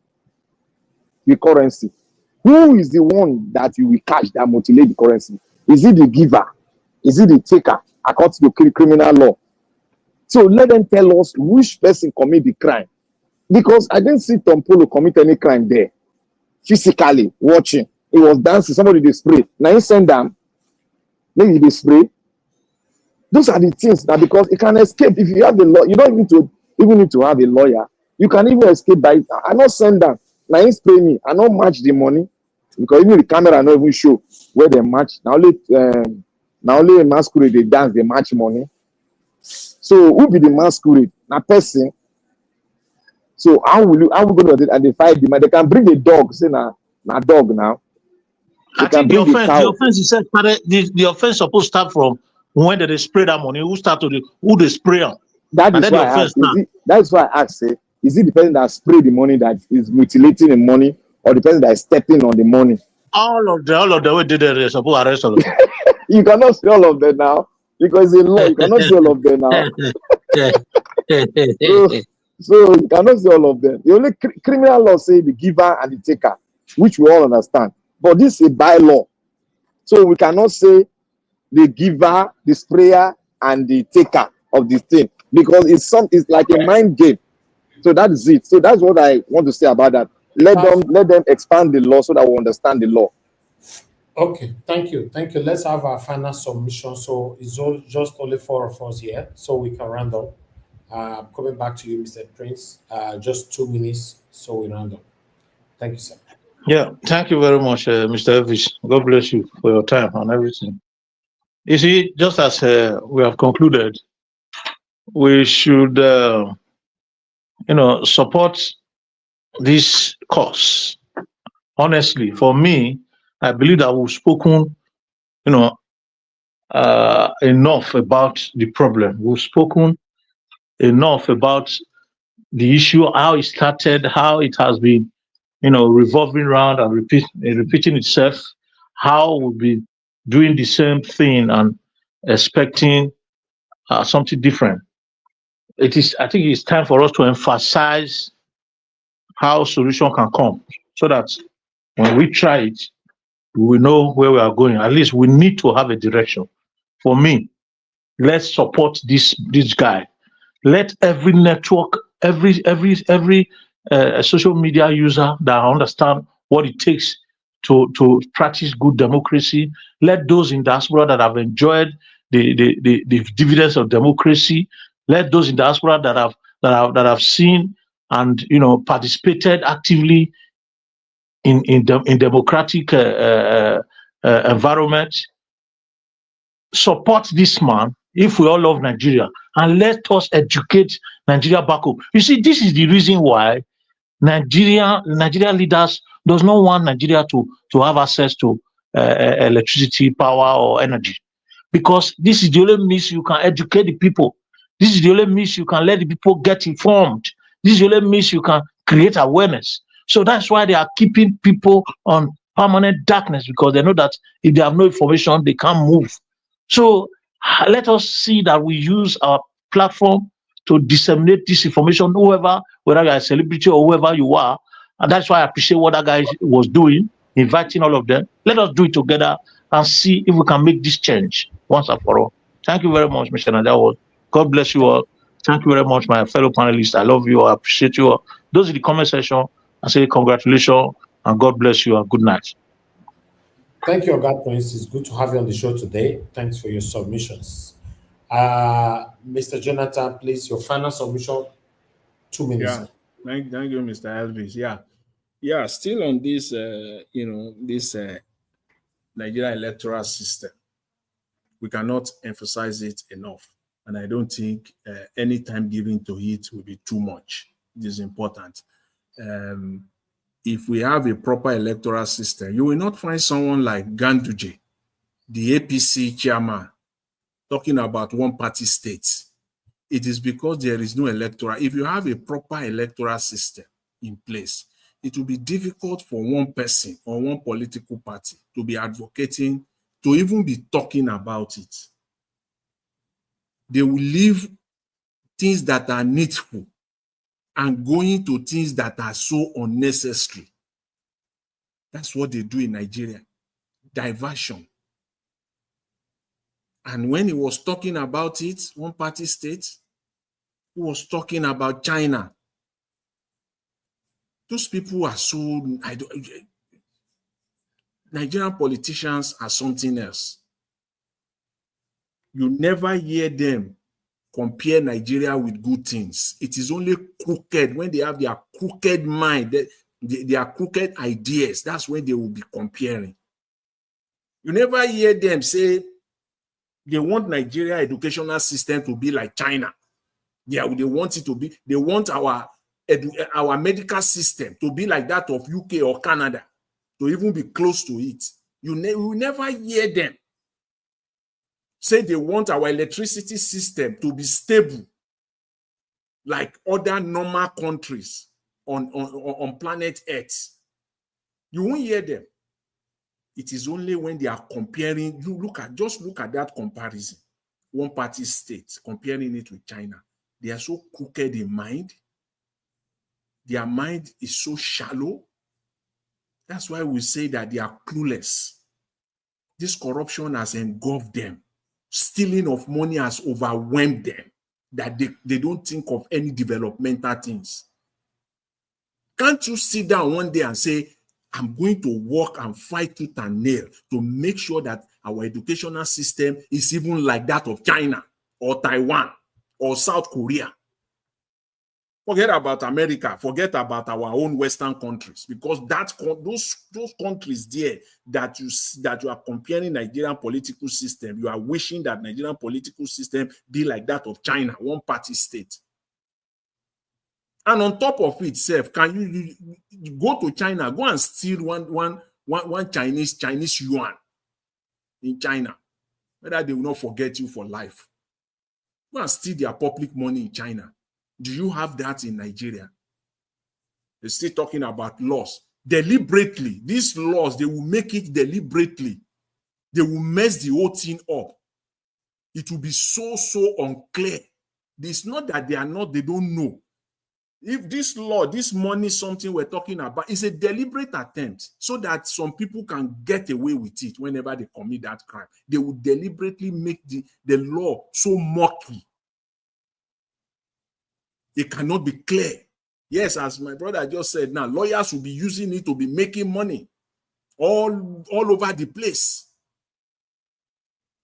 the currency, who is the one that you will catch that mutilate the currency? Is it the giver? Is it the taker? According to the criminal law. So let them tell us which person commit the crime. Because I didn't see Tompolo commit any crime there. Physically watching. He was dancing, somebody they spray. Now you send them, maybe they spray. Those are the things that because it can escape. If you have the law, you don't even need to have a lawyer. You can even escape by it. I not send them. Now you spray me. I not match the money. Because even the camera not even show where they match. Now only a masquerade they dance, they match money. So who be the masquerade? Now person. So how we going to identify them? They can bring a dog, say na dog now. I think the offense you said the offense supposed to start from when they spray that money. Who they spray on? That is why I ask, say, is it the person that spray the money that is mutilating the money, or the person that is stepping on the money? All of them we did it, supposed to arrest all of them. You cannot see all of them now because in law you cannot see all of them now. So you cannot see all of them. The only criminal law say the giver and the taker, which we all understand. But this is a bylaw. So we cannot say the giver, the sprayer, and the taker of this thing. Because it's like a mind game. So that is it. So that's what I want to say about that. Let them expand the law so that we understand the law. Okay, thank you. Let's have our final submission. So it's just only 4 of us here, so we can round up. Coming back to you, Mr. Prince. Just 2 minutes, so we round up. Thank you, sir. Yeah, thank you very much, Mr. Elvis. God bless you for your time and everything. You see, just as we have concluded, we should, support this cause. Honestly, for me, I believe that we've spoken, enough about the problem. We've spoken enough about the issue, how it started, how it has been, revolving around and repeating itself, how we'll be doing the same thing and expecting something different. I think it's time for us to emphasize how solution can come, so that when we try it, we know where we are going. At least we need to have a direction. For me, let's support this guy. Let every network, every social media user that understand what it takes to practice good democracy, let those in diaspora that have enjoyed the dividends of democracy, let those in diaspora that have seen and participated actively in democratic environment, support this man if we all love Nigeria, and let us educate Nigeria back home. You see, this is the reason why Nigeria leaders does not want Nigeria to have access to electricity, power, or energy, because this is the only means you can educate the people. This is the only means you can let the people get informed. This is the only means you can create awareness. So that's why they are keeping people on permanent darkness, because they know that if they have no information, they can't move. So let us see that we use our platform to disseminate this information, whether you're a celebrity or whoever you are. And that's why I appreciate what that guy was doing, inviting all of them. Let us do it together and see if we can make this change once and for all. Thank you very much, Mr. Nadawo. God bless you all. Thank you very much, my fellow panelists. I love you all. I appreciate you all. Those in the comment section, I say congratulations and God bless you and good night. Thank you, God Prince. It's good to have you on the show today. Thanks for your submissions. Mr. Jonathan, please, your final submission, 2 minutes. Yeah, thank you, Mr. Elvis. Yeah, still on this, this Nigerian electoral system. We cannot emphasize it enough. And I don't think any time given to it will be too much. It is important. If we have a proper electoral system, you will not find someone like Ganduje, the APC chairman, talking about one-party states. It is because there is no electoral. If you have a proper electoral system in place, it will be difficult for one person or one political party to be advocating, to even be talking about it. They will leave things that are needful and going to things that are so unnecessary. That's what they do in Nigeria. Diversion. And when he was talking about it, one-party states, he was talking about China. Those people are so... Nigerian politicians are something else. You never hear them compare Nigeria with good things. It is only crooked when they have their crooked mind, their crooked ideas. That's when they will be comparing. You never hear them say they want Nigeria educational system to be like China. Yeah, they want it to be. They want our medical system to be like that of UK or Canada, to even be close to it. You will never hear them say they want our electricity system to be stable like other normal countries on planet Earth. You won't hear them. It is only when they are comparing. Just look at that comparison. One-party states, comparing it with China. They are so crooked in mind. Their mind is so shallow. That's why we say that they are clueless. This corruption has engulfed them. Stealing of money has overwhelmed them, that they don't think of any developmental things. Can't you sit down one day and say, I'm going to work and fight tooth and nail to make sure that our educational system is even like that of China or Taiwan or South Korea? Forget about America. Forget about our own Western countries, because those countries there that you are comparing Nigerian political system, you are wishing that Nigerian political system be like that of China, one-party state. And on top of it, can you go to China, go and steal one Chinese yuan in China, whether they will not forget you for life. Go and steal their public money in China. Do you have that in Nigeria? They're still talking about laws. Deliberately, these laws, they will make it deliberately. They will mess the whole thing up. It will be so unclear It's not that they don't know. If this law, this money, something we're talking about, is a deliberate attempt so that some people can get away with it whenever they commit that crime. They will deliberately make the law so murky. It cannot be clear. Yes, as my brother just said now, lawyers will be using it to be making money all over the place.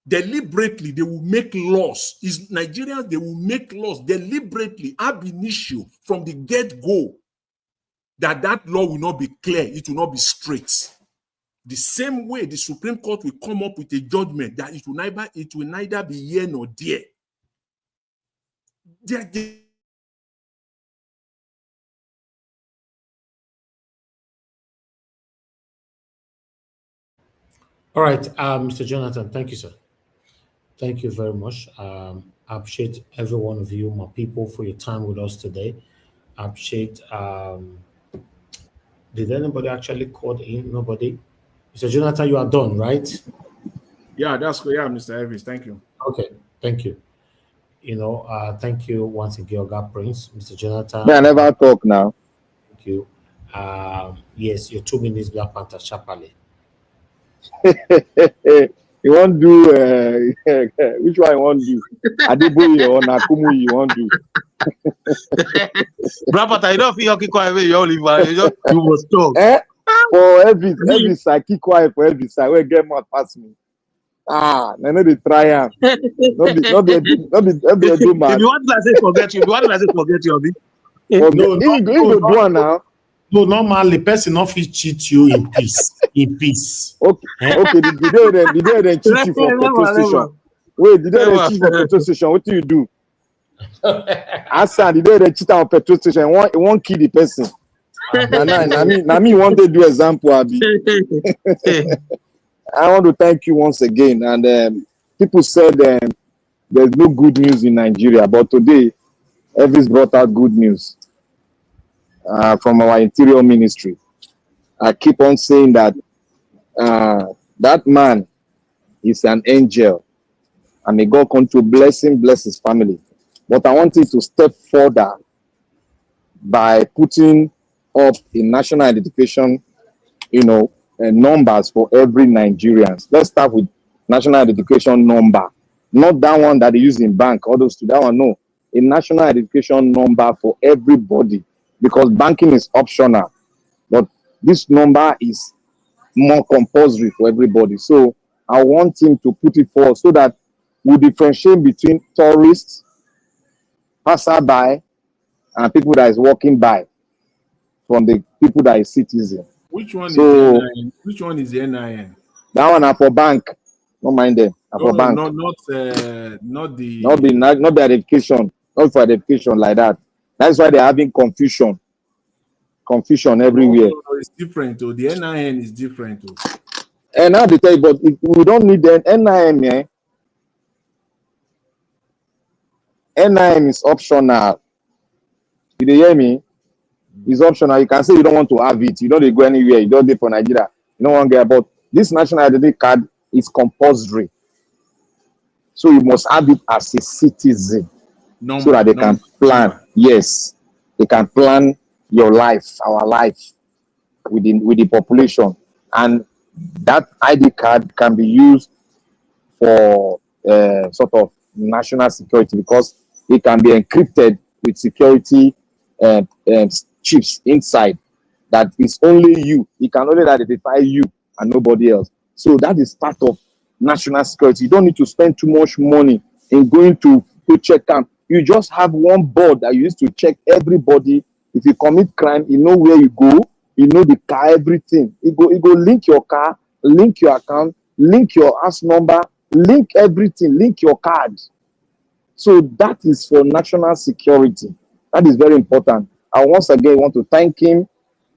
Deliberately, they will make laws. Nigerians, they will make laws deliberately, ab initio, from the get-go, that law will not be clear, it will not be straight. The same way the Supreme Court will come up with a judgment that it will neither be here nor there. All right, Mr. Jonathan, thank you, sir. Thank you very much. I appreciate every one of you, my people, for your time with us today. I appreciate, did anybody actually call in? Nobody? Mr. Jonathan, you are done, right? Yeah, that's good. Yeah, Mr. Elvis, thank you. Okay, thank you. Thank you once again, God Prince, Mr. Jonathan. May I never talk now? Thank you. Yes, your 2 minutes, Black Panther, sharply. You want to do which one you want to do? Adeboye or Nakumu you want to do? Brother, you don't feel keep quiet. You must talk. For every side, keep quiet for every side. Where get more past me. I know they try am. Not be do man. If you want to say forget you, forget you, Obi. No, you go do it now. No, normally, person not fit cheat you in peace. In peace. Okay. Okay. Did they cheat you for petrol station? Wait, did they cheat for petrol station? What do you do? Asa, did they cheat on petrol station? Won't kill the person. Now me want to do example, Abi. I want to thank you once again. And people said there's no good news in Nigeria, but today, Elvis brought out good news from our interior ministry. I keep on saying that that man is an angel, and may God come to bless him, bless his family. But I want him to step further by putting up a national identification, numbers for every Nigerian. Let's start with national identification number, not that one that they use in bank. All those two, that one, no. A national identification number for everybody, because banking is optional, but this number is more compulsory for everybody. So I want him to put it forward so that we differentiate between tourists, passerby, and people that is walking by from the people that is citizen. Which one is the NIN? Which one is the NIN? That one are for bank. Don't mind them. For bank. Not the identification. Not for identification like that. That's why they're having confusion. Confusion everywhere. No, it's different. The NIN is different. And now they tell you, but we don't need the NIN. NIN is optional. Did you hear me? It's optional. You can say you don't want to have it. You don't go anywhere. You don't go for Nigeria. You don't want to get about this national identity card is compulsory. So you must have it as a citizen so that they can plan. Yes, they can plan your life, our life with the population. And that ID card can be used for sort of national security because it can be encrypted with security chips inside that is only you. It can only identify you and nobody else. So that is part of national security. You don't need to spend too much money in going to check camp. You just have one board that you use to check everybody. If you commit crime, you know where you go, you know the car, everything. It go link your car, link your account, link your house number, link everything, link your card. So that is for national security. That is very important. I once again want to thank him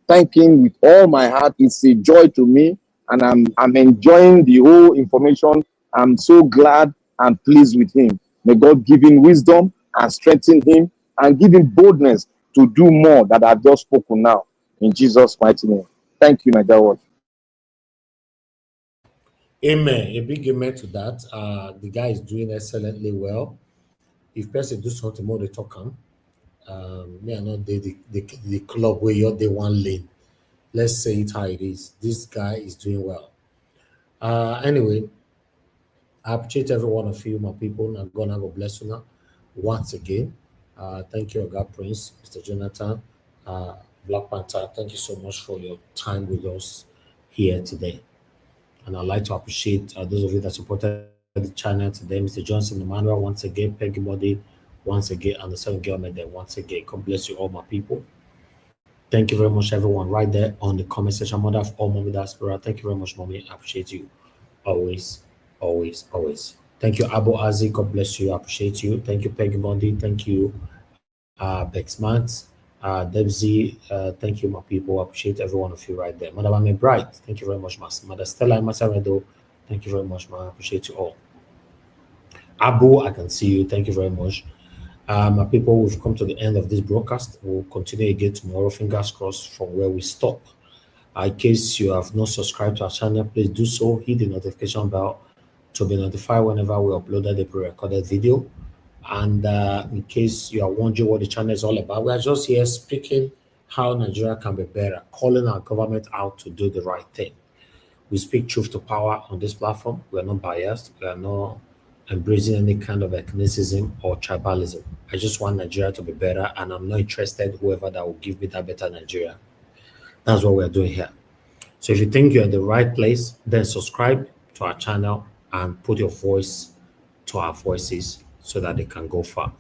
with all my heart. It's a joy to me, and I'm enjoying the whole information. I'm so glad and pleased with him. May God give him wisdom and strengthen him and give him boldness to do more that I've just spoken now. In Jesus' mighty name. Thank you, Nigerian. Amen. A big amen to that. The guy is doing excellently well. if person do something more, they talk on. Me and not the club where you're the one lane. Let's say it how it is. This guy is doing well. Anyway, I appreciate every one of you, my people. I'm gonna go bless you now once again. Thank you, God Prince, Mr. Jonathan, Black Panther. Thank you so much for your time with us here today. And I'd like to appreciate those of you that supported the channel today, Mr. Johnson, Emmanuel, once again, Peggy Body, once again, and the seven government there, once again. God bless you all, my people. Thank you very much, everyone, right there on the comment section. Mother of all Mommy Diaspora. Thank you very much, Mommy. I appreciate you. Always, always, always. Thank you, Abu Azi. God bless you. I appreciate you. Thank you, Peggy Bondi. Thank you, Bexmans. Debsy, thank you, my people. I appreciate every one of you right there. Madam Ame Bright, thank you very much, Mother Stella and Masaredo. Thank you very much, man. I appreciate you all. Abu, I can see you. Thank you very much. My people, we've come to the end of this broadcast. We'll continue again tomorrow, fingers crossed, from where we stop. In case you have not subscribed to our channel, please do so. Hit the notification bell to be notified whenever we uploaded a pre-recorded video. And in case you are wondering what the channel is all about, we are just here speaking how Nigeria can be better, calling our government out to do the right thing. We speak truth to power on this platform. We are not biased. We are not embracing any kind of ethnicism or tribalism. I just want Nigeria to be better, and I'm not interested whoever that will give me that better Nigeria. That's what we're doing here. So if you think you're in the right place, then subscribe to our channel and put your voice to our voices so that they can go far.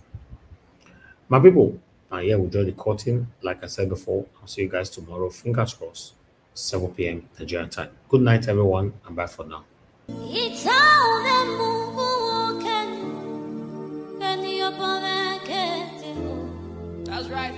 My people, here we draw the curtain. Like I said before, I'll see you guys tomorrow. Fingers crossed, 7 p.m. Nigerian time. Good night, everyone, and bye for now. That's right.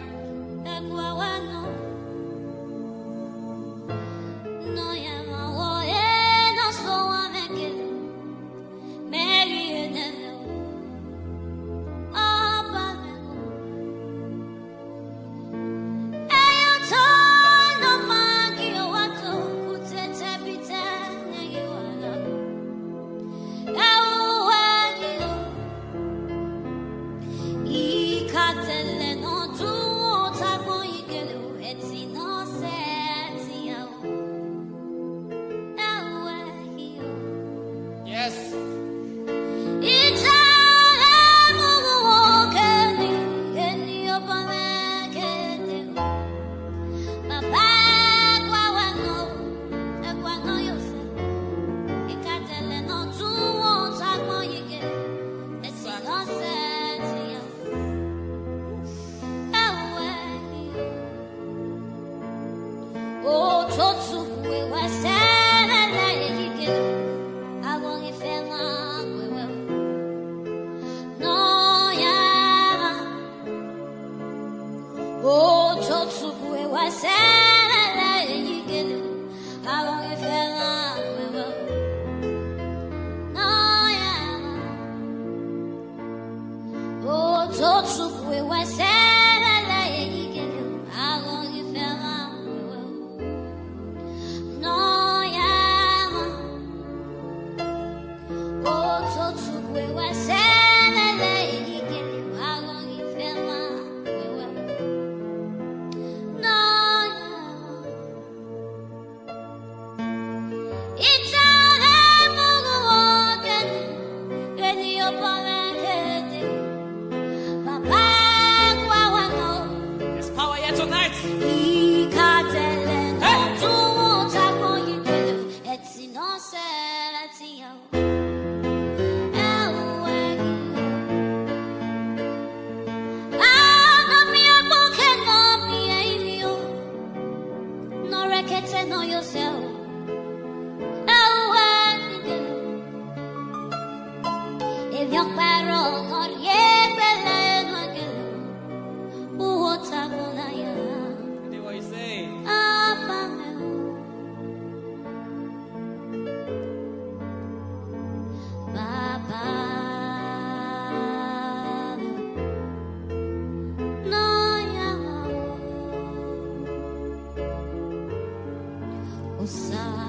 Osa